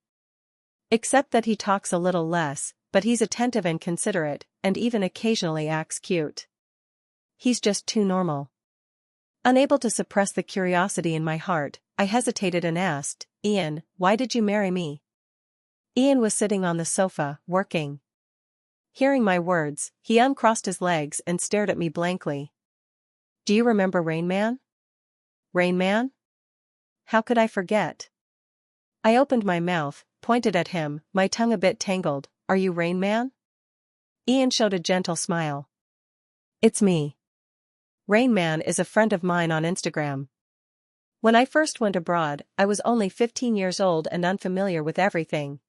Except that he talks a little less, but he's attentive and considerate, and even occasionally acts cute. He's just too normal. Unable to suppress the curiosity in my heart, I hesitated and asked, "Ian, why did you marry me?" Ian was sitting on the sofa, working. Hearing my words, he uncrossed his legs and stared at me blankly. "Do you remember Rain Man?" "Rain Man? How could I forget?" I opened my mouth, pointed at him, my tongue a bit tangled. "Are you Rain Man?" Ian showed a gentle smile. "It's me. Rain Man is a friend of mine on Instagram. When I first went abroad, I was only 15 years old and unfamiliar with everything.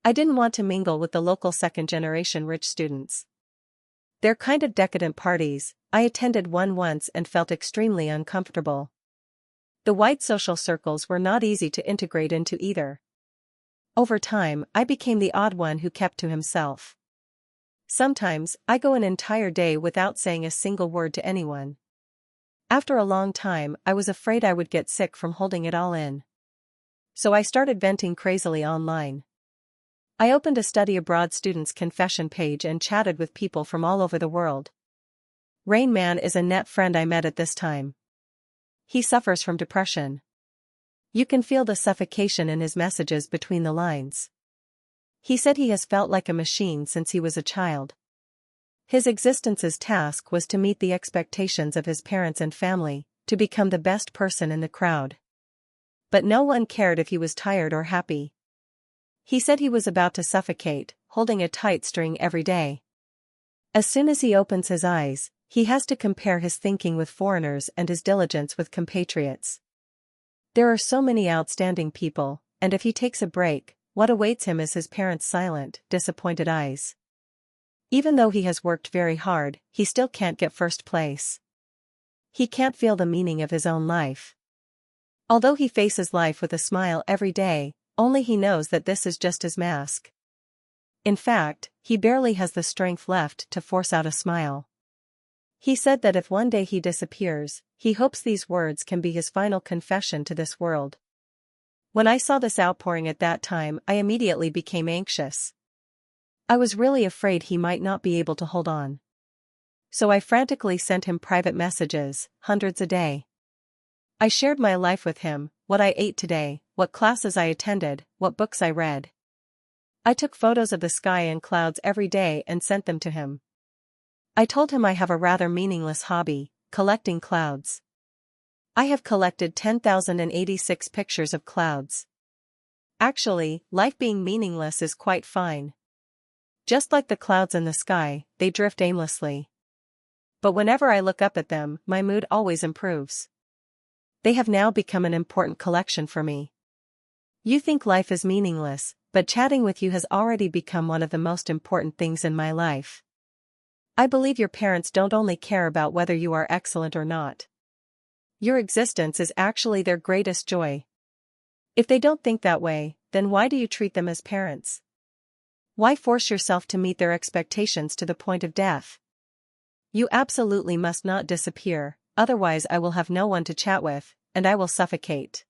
I didn't want to mingle with the local second-generation rich students. They're kind of decadent parties. I attended one once and felt extremely uncomfortable. The white social circles were not easy to integrate into either. Over time, I became the odd one who kept to himself. Sometimes, I go an entire day without saying a single word to anyone. After a long time, I was afraid I would get sick from holding it all in. So I started venting crazily online. I opened a study abroad students' confession page and chatted with people from all over the world. Rain Man is a net friend I met at this time. He suffers from depression. You can feel the suffocation in his messages between the lines. He said he has felt like a machine since he was a child. His existence's task was to meet the expectations of his parents and family, to become the best person in the crowd. But no one cared if he was tired or happy. He said he was about to suffocate, holding a tight string every day. As soon as he opens his eyes, he has to compare his thinking with foreigners and his diligence with compatriots. There are so many outstanding people, and if he takes a break, what awaits him is his parents' silent, disappointed eyes. Even though he has worked very hard, he still can't get first place. He can't feel the meaning of his own life. Although he faces life with a smile every day, only he knows that this is just his mask. In fact, he barely has the strength left to force out a smile. He said that if one day he disappears, he hopes these words can be his final confession to this world. When I saw this outpouring at that time, I immediately became anxious. I was really afraid he might not be able to hold on. So I frantically sent him private messages, hundreds a day. I shared my life with him, what I ate today, what classes I attended, what books I read. I took photos of the sky and clouds every day and sent them to him. I told him I have a rather meaningless hobby, collecting clouds. I have collected 10,086 pictures of clouds. Actually, life being meaningless is quite fine. Just like the clouds in the sky, they drift aimlessly. But whenever I look up at them, my mood always improves. They have now become an important collection for me. You think life is meaningless, but chatting with you has already become one of the most important things in my life. I believe your parents don't only care about whether you are excellent or not. Your existence is actually their greatest joy. If they don't think that way, then why do you treat them as parents? Why force yourself to meet their expectations to the point of death? You absolutely must not disappear, otherwise I will have no one to chat with, and I will suffocate.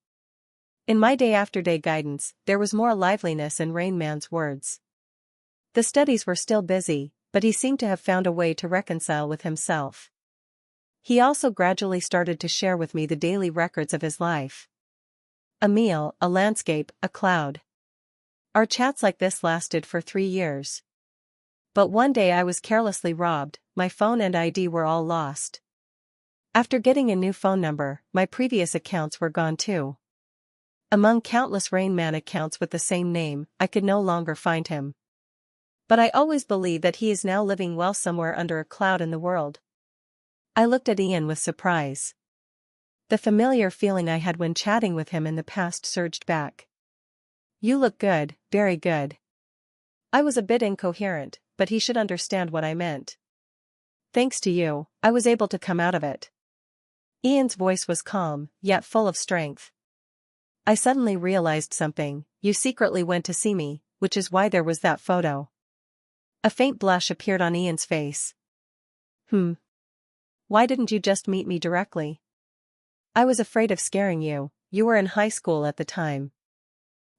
In my day-after-day guidance, there was more liveliness in Rain Man's words. The studies were still busy, but he seemed to have found a way to reconcile with himself. He also gradually started to share with me the daily records of his life. A meal, a landscape, a cloud. Our chats like this lasted for 3 years. But one day I was carelessly robbed, my phone and ID were all lost. After getting a new phone number, my previous accounts were gone too. Among countless Rain Man accounts with the same name, I could no longer find him. But I always believe that he is now living well somewhere under a cloud in the world. I looked at Ian with surprise. The familiar feeling I had when chatting with him in the past surged back. You look good, very good. I was a bit incoherent, but he should understand what I meant. Thanks to you, I was able to come out of it. Ian's voice was calm, yet full of strength. I suddenly realized something. You secretly went to see me, which is why there was that photo. A faint blush appeared on Ian's face. Why didn't you just meet me directly? I was afraid of scaring you. You were in high school at the time.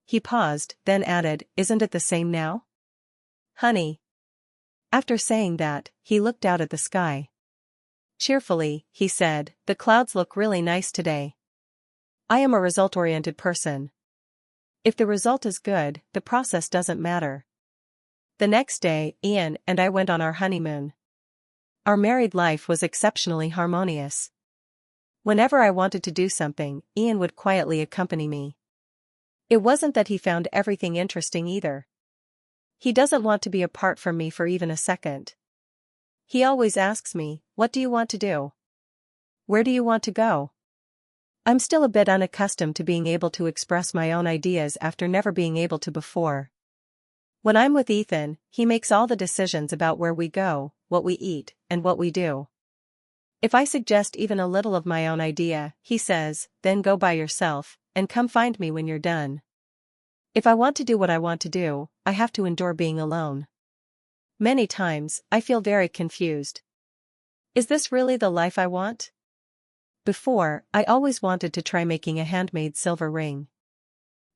He paused, then added, isn't it the same now? Honey. After saying that, he looked out at the sky. Cheerfully, he said, the clouds look really nice today. I am a result-oriented person. If the result is good, the process doesn't matter. The next day, Ian and I went on our honeymoon. Our married life was exceptionally harmonious. Whenever I wanted to do something, Ian would quietly accompany me. It wasn't that he found everything interesting either. He doesn't want to be apart from me for even a second. He always asks me, what do you want to do? Where do you want to go? I'm still a bit unaccustomed to being able to express my own ideas after never being able to before. When I'm with Ethan, he makes all the decisions about where we go, what we eat, and what we do. If I suggest even a little of my own idea, he says, then go by yourself, and come find me when you're done. If I want to do what I want to do, I have to endure being alone. Many times, I feel very confused. Is this really the life I want? Before, I always wanted to try making a handmade silver ring.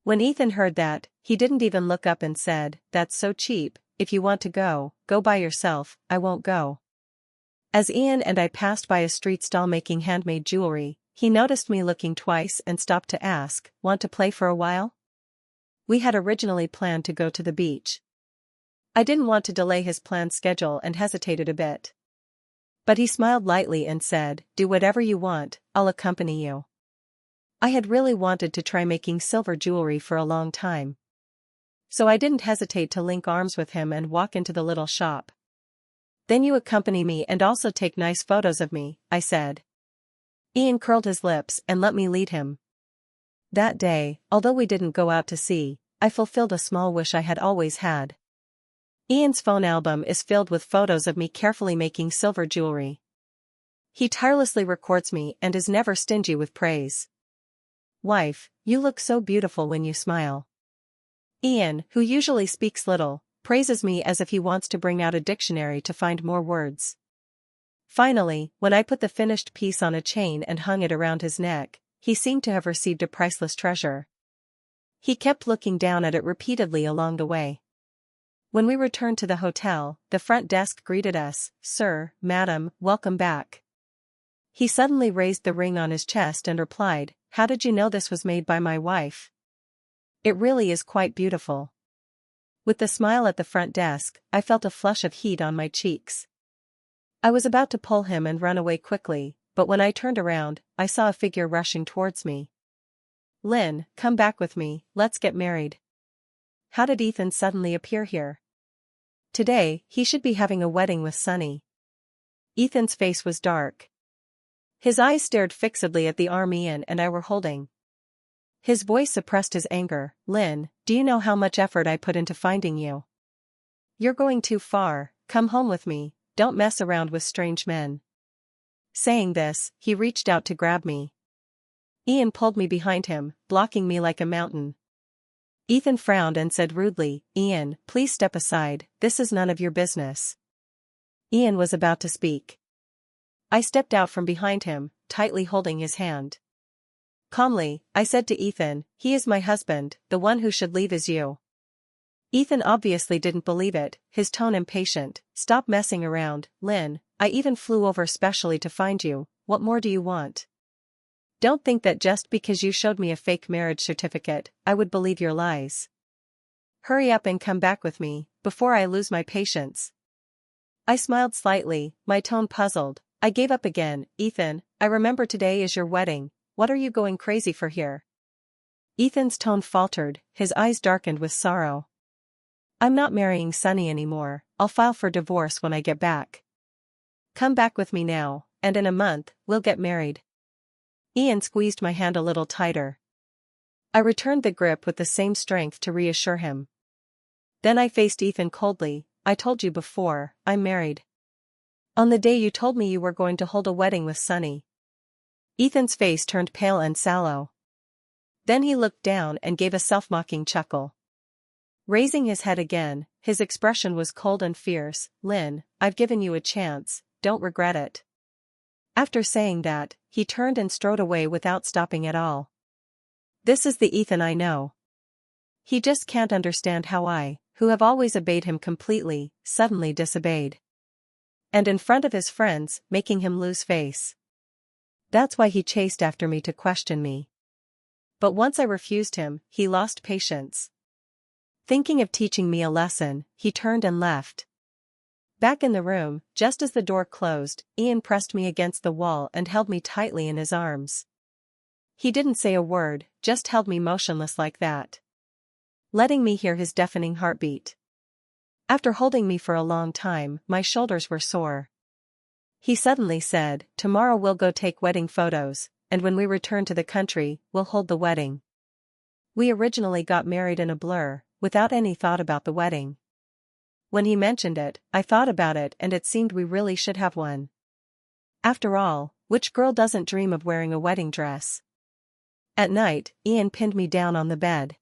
When Ethan heard that, he didn't even look up and said, that's so cheap, if you want to go, go by yourself, I won't go. As Ian and I passed by a street stall making handmade jewelry, he noticed me looking twice and stopped to ask, want to play for a while? We had originally planned to go to the beach. I didn't want to delay his planned schedule and hesitated a bit. But he smiled lightly and said, do whatever you want, I'll accompany you. I had really wanted to try making silver jewelry for a long time. So I didn't hesitate to link arms with him and walk into the little shop. Then you accompany me and also take nice photos of me, I said. Ian curled his lips and let me lead him. That day, although we didn't go out to sea, I fulfilled a small wish I had always had. Ian's phone album is filled with photos of me carefully making silver jewelry. He tirelessly records me and is never stingy with praise. Wife, you look so beautiful when you smile. Ian, who usually speaks little, praises me as if he wants to bring out a dictionary to find more words. Finally, when I put the finished piece on a chain and hung it around his neck, he seemed to have received a priceless treasure. He kept looking down at it repeatedly along the way. When we returned to the hotel, the front desk greeted us, Sir, Madam, welcome back. He suddenly raised the ring on his chest and replied, how did you know this was made by my wife? It really is quite beautiful. With the smile at the front desk, I felt a flush of heat on my cheeks. I was about to pull him and run away quickly, but when I turned around, I saw a figure rushing towards me. Lynn, come back with me, let's get married. How did Ethan suddenly appear here? Today, he should be having a wedding with Sunny. Ethan's face was dark. His eyes stared fixedly at the arm Ian and I were holding. His voice suppressed his anger. Lynn, do you know how much effort I put into finding you? You're going too far, come home with me, don't mess around with strange men. Saying this, he reached out to grab me. Ian pulled me behind him, blocking me like a mountain. Ethan frowned and said rudely, Ian, please step aside, this is none of your business. Ian was about to speak. I stepped out from behind him, tightly holding his hand. Calmly, I said to Ethan, he is my husband, the one who should leave is you. Ethan obviously didn't believe it, his tone impatient. Stop messing around, Lynn, I even flew over specially to find you, what more do you want? Don't think that just because you showed me a fake marriage certificate, I would believe your lies. Hurry up and come back with me, before I lose my patience. I smiled slightly, my tone puzzled. I gave up again. Ethan, I remember today is your wedding, what are you going crazy for here? Ethan's tone faltered, his eyes darkened with sorrow. I'm not marrying Sonny anymore, I'll file for divorce when I get back. Come back with me now, and in a month, we'll get married. Ian squeezed my hand a little tighter. I returned the grip with the same strength to reassure him. Then I faced Ethan coldly. I told you before, I'm married. On the day you told me you were going to hold a wedding with Sonny. Ethan's face turned pale and sallow. Then he looked down and gave a self-mocking chuckle. Raising his head again, his expression was cold and fierce. Lynn, I've given you a chance, don't regret it. After saying that, he turned and strode away without stopping at all. This is the Ethan I know. He just can't understand how I, who have always obeyed him completely, suddenly disobeyed. And in front of his friends, making him lose face. That's why he chased after me to question me. But once I refused him, he lost patience. Thinking of teaching me a lesson, he turned and left. Back in the room, just as the door closed, Ian pressed me against the wall and held me tightly in his arms. He didn't say a word, just held me motionless like that, letting me hear his deafening heartbeat. After holding me for a long time, my shoulders were sore. He suddenly said, tomorrow we'll go take wedding photos, and when we return to the country, we'll hold the wedding. We originally got married in a blur, without any thought about the wedding. When he mentioned it, I thought about it and it seemed we really should have one. After all, which girl doesn't dream of wearing a wedding dress? At night, Ian pinned me down on the bed.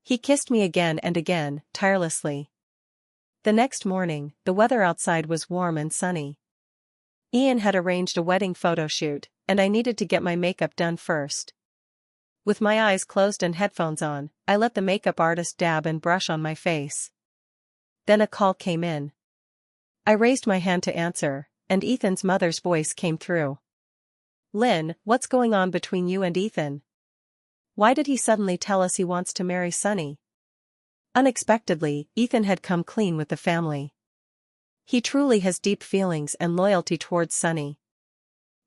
He kissed me again and again, tirelessly. The next morning, the weather outside was warm and sunny. Ian had arranged a wedding photo shoot, and I needed to get my makeup done first. With my eyes closed and headphones on, I let the makeup artist dab and brush on my face. Then a call came in. I raised my hand to answer, and Ethan's mother's voice came through. Lynn, what's going on between you and Ethan? Why did he suddenly tell us he wants to marry Sonny? Unexpectedly, Ethan had come clean with the family. He truly has deep feelings and loyalty towards Sonny.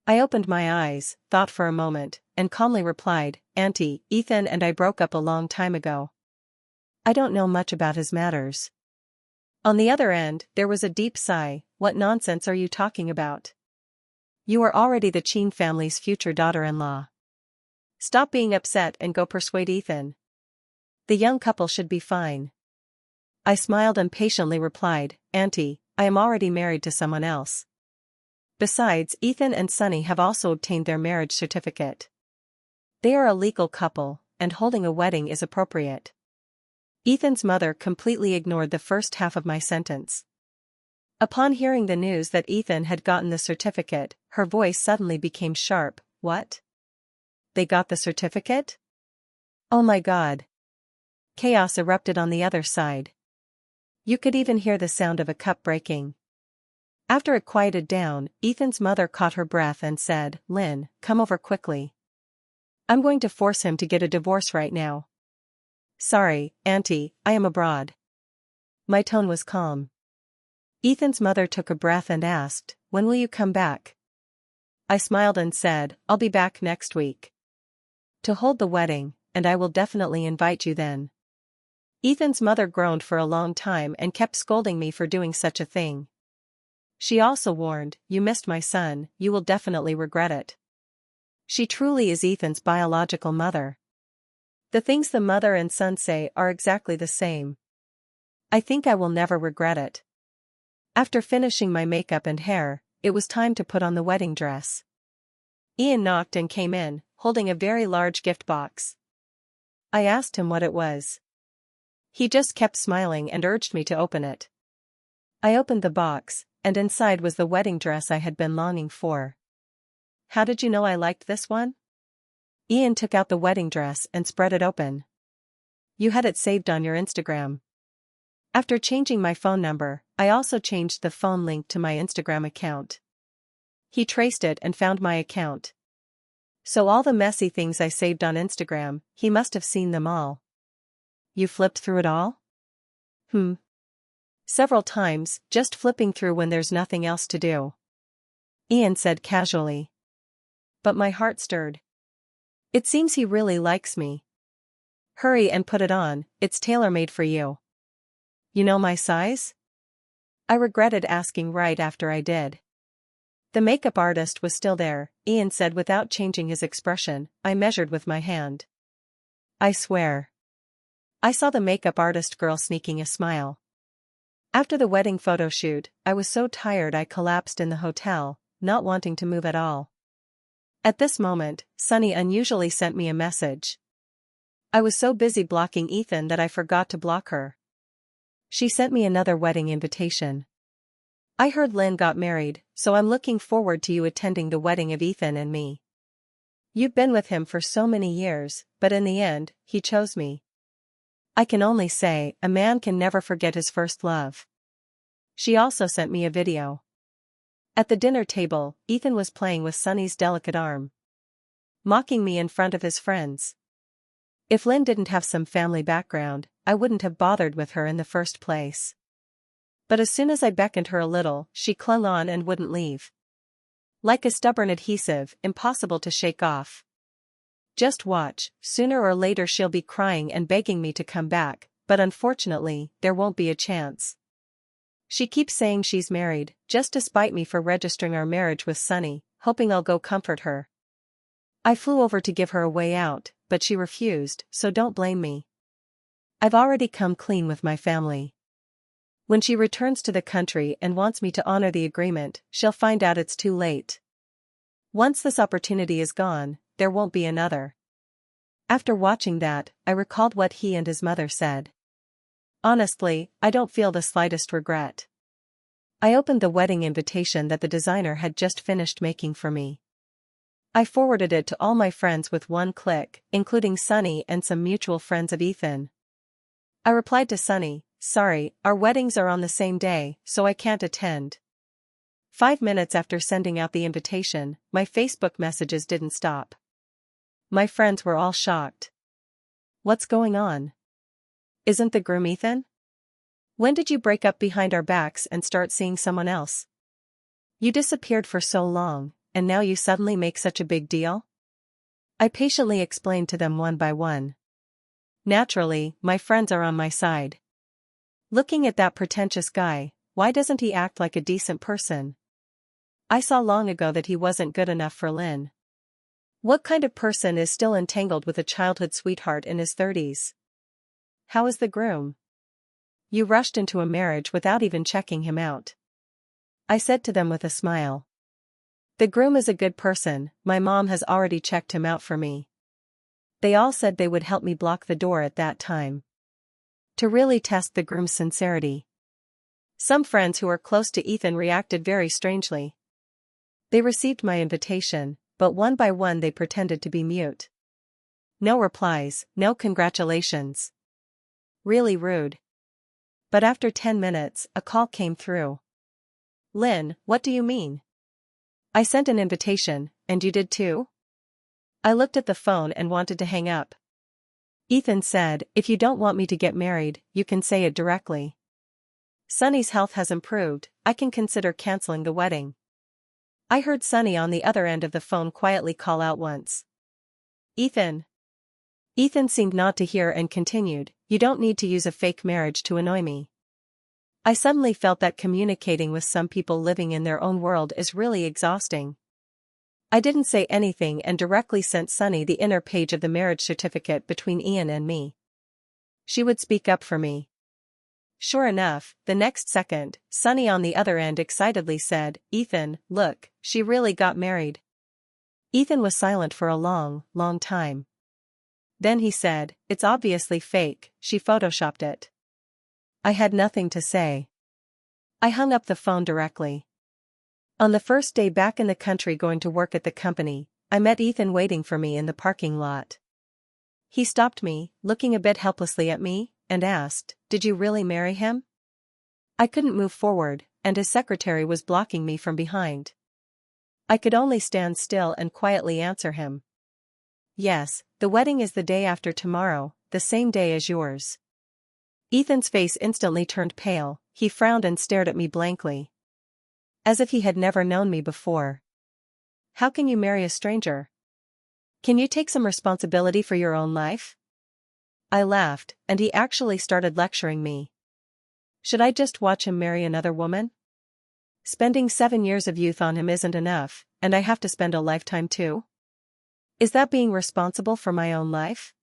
I opened my eyes, thought for a moment, and calmly replied, Auntie, Ethan and I broke up a long time ago. I don't know much about his matters. On the other end, there was a deep sigh. What nonsense are you talking about? You are already the Cheen family's future daughter-in-law. Stop being upset and go persuade Ethan. The young couple should be fine. I smiled and patiently replied, Auntie, I am already married to someone else. Besides, Ethan and Sonny have also obtained their marriage certificate. They are a legal couple, and holding a wedding is appropriate. Ethan's mother completely ignored the first half of my sentence. Upon hearing the news that Ethan had gotten the certificate, her voice suddenly became sharp. What? They got the certificate? Oh my God. Chaos erupted on the other side. You could even hear the sound of a cup breaking. After it quieted down, Ethan's mother caught her breath and said, Lynn, come over quickly. I'm going to force him to get a divorce right now. Sorry, Auntie, I am abroad. My tone was calm. Ethan's mother took a breath and asked, when will you come back? I smiled and said, I'll be back next week. To hold the wedding, and I will definitely invite you then. Ethan's mother groaned for a long time and kept scolding me for doing such a thing. She also warned, you missed my son, you will definitely regret it. She truly is Ethan's biological mother. The things the mother and son say are exactly the same. I think I will never regret it. After finishing my makeup and hair, it was time to put on the wedding dress. Ian knocked and came in, holding a very large gift box. I asked him what it was. He just kept smiling and urged me to open it. I opened the box, and inside was the wedding dress I had been longing for. How did you know I liked this one? Ian took out the wedding dress and spread it open. You had it saved on your Instagram. After changing my phone number, I also changed the phone link to my Instagram account. He traced it and found my account. So all the messy things I saved on Instagram, he must have seen them all. You flipped through it all? Several times, just flipping through when there's nothing else to do. Ian said casually. But my heart stirred. It seems he really likes me. Hurry and put it on, it's tailor-made for you. You know my size? I regretted asking right after I did. The makeup artist was still there, Ian said without changing his expression. I measured with my hand. I swear. I saw the makeup artist girl sneaking a smile. After the wedding photo shoot, I was so tired I collapsed in the hotel, not wanting to move at all. At this moment, Sunny unusually sent me a message. I was so busy blocking Ethan that I forgot to block her. She sent me another wedding invitation. I heard Lynn got married, so I'm looking forward to you attending the wedding of Ethan and me. You've been with him for so many years, but in the end, he chose me. I can only say, a man can never forget his first love. She also sent me a video. At the dinner table, Ethan was playing with Sunny's delicate arm, mocking me in front of his friends. If Lynn didn't have some family background, I wouldn't have bothered with her in the first place. But as soon as I beckoned her a little, she clung on and wouldn't leave. Like a stubborn adhesive, impossible to shake off. Just watch, sooner or later she'll be crying and begging me to come back, but unfortunately, there won't be a chance. She keeps saying she's married, just to spite me for registering our marriage with Sunny, hoping I'll go comfort her. I flew over to give her a way out, but she refused, so don't blame me. I've already come clean with my family. When she returns to the country and wants me to honor the agreement, she'll find out it's too late. Once this opportunity is gone, there won't be another. After watching that, I recalled what he and his mother said. Honestly, I don't feel the slightest regret. I opened the wedding invitation that the designer had just finished making for me. I forwarded it to all my friends with one click, including Sunny and some mutual friends of Ethan. I replied to Sunny, "Sorry, our weddings are on the same day, so I can't attend." 5 minutes after sending out the invitation, my Facebook messages didn't stop. My friends were all shocked. What's going on? Isn't the groom Ethan? When did you break up behind our backs and start seeing someone else? You disappeared for so long, and now you suddenly make such a big deal? I patiently explained to them one by one. Naturally, my friends are on my side. Looking at that pretentious guy, why doesn't he act like a decent person? I saw long ago that he wasn't good enough for Lynn. What kind of person is still entangled with a childhood sweetheart in his 30s? How is the groom? You rushed into a marriage without even checking him out. I said to them with a smile. The groom is a good person, my mom has already checked him out for me. They all said they would help me block the door at that time. To really test the groom's sincerity. Some friends who are close to Ethan reacted very strangely. They received my invitation, but one by one they pretended to be mute. No replies, no congratulations. Really rude. But after 10 minutes, a call came through. Lynn, what do you mean? I sent an invitation, and you did too? I looked at the phone and wanted to hang up. Ethan said, if you don't want me to get married, you can say it directly. Sunny's health has improved, I can consider canceling the wedding. I heard Sunny on the other end of the phone quietly call out once. Ethan. Ethan seemed not to hear and continued, you don't need to use a fake marriage to annoy me. I suddenly felt that communicating with some people living in their own world is really exhausting. I didn't say anything and directly sent Sunny the inner page of the marriage certificate between Ian and me. She would speak up for me. Sure enough, the next second, Sunny on the other end excitedly said, Ethan, look, she really got married. Ethan was silent for a long, long time. Then he said, it's obviously fake, she photoshopped it. I had nothing to say. I hung up the phone directly. On the first day back in the country going to work at the company, I met Ethan waiting for me in the parking lot. He stopped me, looking a bit helplessly at me, and asked, did you really marry him? I couldn't move forward, and his secretary was blocking me from behind. I could only stand still and quietly answer him. Yes, the wedding is the day after tomorrow, the same day as yours. Ethan's face instantly turned pale, he frowned and stared at me blankly. As if he had never known me before. How can you marry a stranger? Can you take some responsibility for your own life? I laughed, and he actually started lecturing me. Should I just watch him marry another woman? Spending 7 years of youth on him isn't enough, and I have to spend a lifetime too? Is that being responsible for my own life?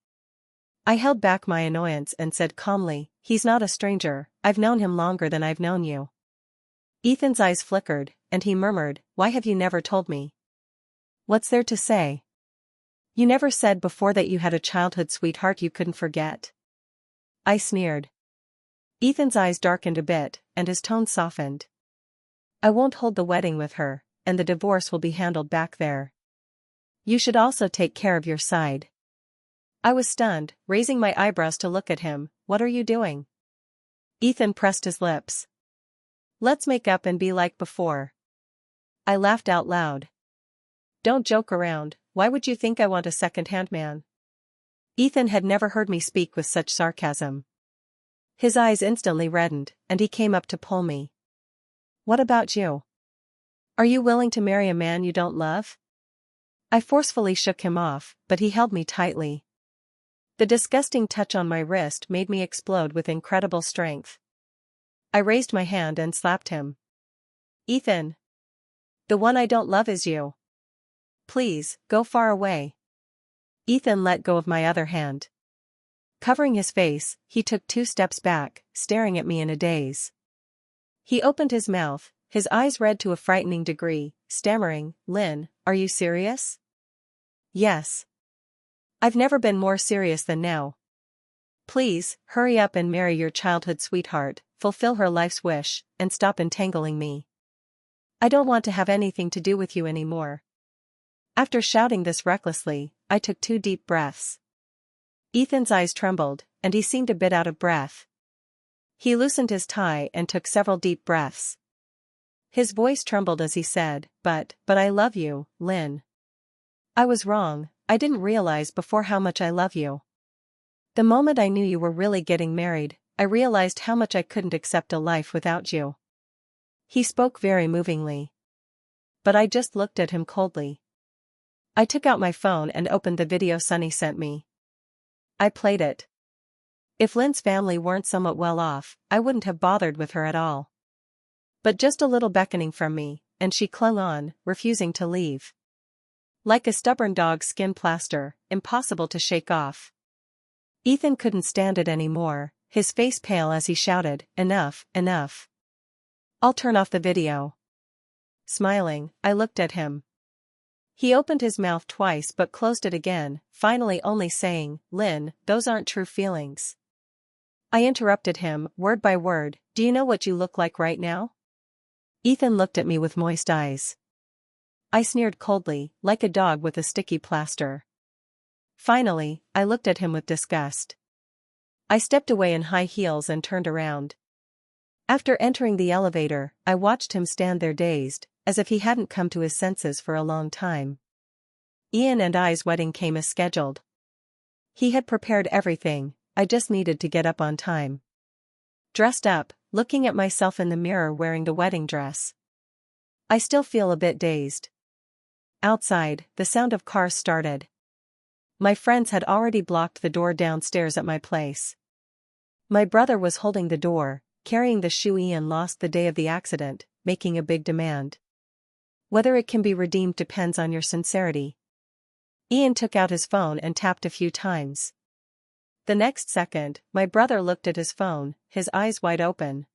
I held back my annoyance and said calmly, he's not a stranger, I've known him longer than I've known you. Ethan's eyes flickered, and he murmured, why have you never told me? What's there to say? You never said before that you had a childhood sweetheart you couldn't forget. I sneered. Ethan's eyes darkened a bit, and his tone softened. I won't hold the wedding with her, and the divorce will be handled back there. You should also take care of your side. I was stunned, raising my eyebrows to look at him. What are you doing? Ethan pressed his lips. Let's make up and be like before. I laughed out loud. Don't joke around, why would you think I want a second-hand man? Ethan had never heard me speak with such sarcasm. His eyes instantly reddened, and he came up to pull me. What about you? Are you willing to marry a man you don't love? I forcefully shook him off, but he held me tightly. The disgusting touch on my wrist made me explode with incredible strength. I raised my hand and slapped him. Ethan! The one I don't love is you. Please, go far away. Ethan let go of my other hand. Covering his face, he took 2 steps back, staring at me in a daze. He opened his mouth, his eyes red to a frightening degree, stammering, Lynn, are you serious? Yes. I've never been more serious than now. Please, hurry up and marry your childhood sweetheart, fulfill her life's wish, and stop entangling me. I don't want to have anything to do with you anymore. After shouting this recklessly, I took 2 deep breaths. Ethan's eyes trembled, and he seemed a bit out of breath. He loosened his tie and took several deep breaths. His voice trembled as he said, but I love you, Lynn. I was wrong, I didn't realize before how much I love you. The moment I knew you were really getting married, I realized how much I couldn't accept a life without you. He spoke very movingly. But I just looked at him coldly. I took out my phone and opened the video Sonny sent me. I played it. If Lynn's family weren't somewhat well off, I wouldn't have bothered with her at all. But just a little beckoning from me, and she clung on, refusing to leave. Like a stubborn dog's skin plaster, impossible to shake off. Ethan couldn't stand it anymore, his face pale as he shouted, enough, enough. I'll turn off the video. Smiling, I looked at him. He opened his mouth twice but closed it again, finally only saying, Lynn, those aren't true feelings. I interrupted him, word by word, do you know what you look like right now? Ethan looked at me with moist eyes. I sneered coldly, like a dog with a sticky plaster. Finally, I looked at him with disgust. I stepped away in high heels and turned around. After entering the elevator, I watched him stand there dazed, as if he hadn't come to his senses for a long time. Ian and I's wedding came as scheduled. He had prepared everything, I just needed to get up on time. Dressed up, looking at myself in the mirror wearing the wedding dress. I still feel a bit dazed. Outside, the sound of cars started. My friends had already blocked the door downstairs at my place. My brother was holding the door, carrying the shoe Ian lost the day of the accident, making a big demand. Whether it can be redeemed depends on your sincerity. Ian took out his phone and tapped a few times. The next second, my brother looked at his phone, his eyes wide open.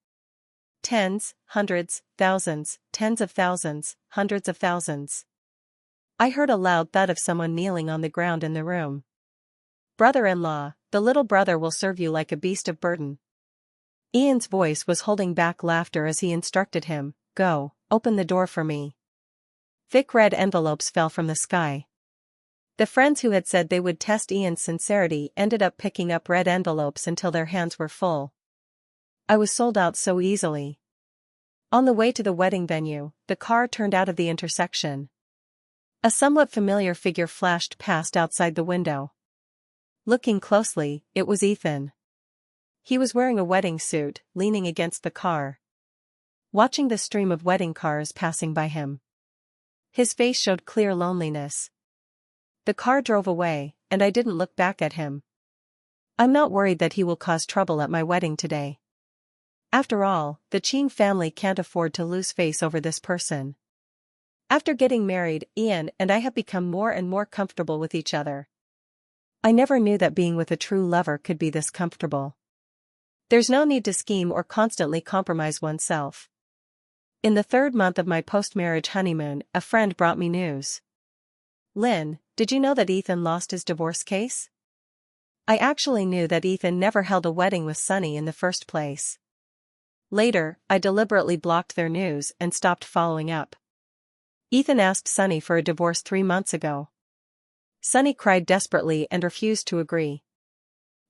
Tens, hundreds, thousands, tens of thousands, hundreds of thousands. I heard a loud thud of someone kneeling on the ground in the room. Brother-in-law, the little brother will serve you like a beast of burden. Ian's voice was holding back laughter as he instructed him, go, open the door for me. Thick red envelopes fell from the sky. The friends who had said they would test Ian's sincerity ended up picking up red envelopes until their hands were full. I was sold out so easily. On the way to the wedding venue, the car turned out of the intersection. A somewhat familiar figure flashed past outside the window. Looking closely, it was Ethan. He was wearing a wedding suit, leaning against the car. Watching the stream of wedding cars passing by him. His face showed clear loneliness. The car drove away, and I didn't look back at him. I'm not worried that he will cause trouble at my wedding today. After all, the Chin family can't afford to lose face over this person. After getting married, Ian and I have become more and more comfortable with each other. I never knew that being with a true lover could be this comfortable. There's no need to scheme or constantly compromise oneself. In the 3rd month of my post-marriage honeymoon, a friend brought me news. Lynn, did you know that Ethan lost his divorce case? I actually knew that Ethan never held a wedding with Sunny in the first place. Later, I deliberately blocked their news and stopped following up. Ethan asked Sunny for a divorce 3 months ago. Sunny cried desperately and refused to agree.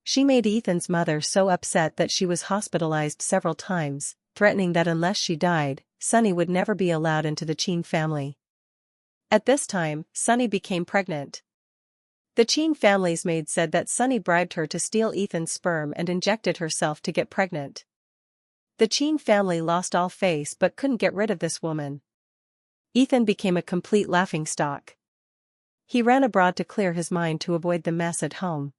She made Ethan's mother so upset that she was hospitalized several times, threatening that unless she died, Sunny would never be allowed into the Chin family. At this time, Sunny became pregnant. The Chin family's maid said that Sunny bribed her to steal Ethan's sperm and injected herself to get pregnant. The Chin family lost all face but couldn't get rid of this woman. Ethan became a complete laughingstock. He ran abroad to clear his mind to avoid the mess at home.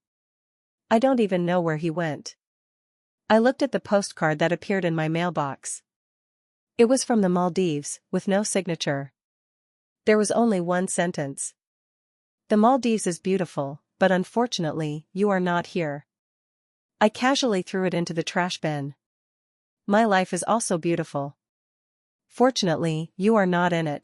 I don't even know where he went. I looked at the postcard that appeared in my mailbox. It was from the Maldives, with no signature. There was only one sentence. The Maldives is beautiful, but unfortunately, you are not here. I casually threw it into the trash bin. My life is also beautiful. Fortunately, you are not in it.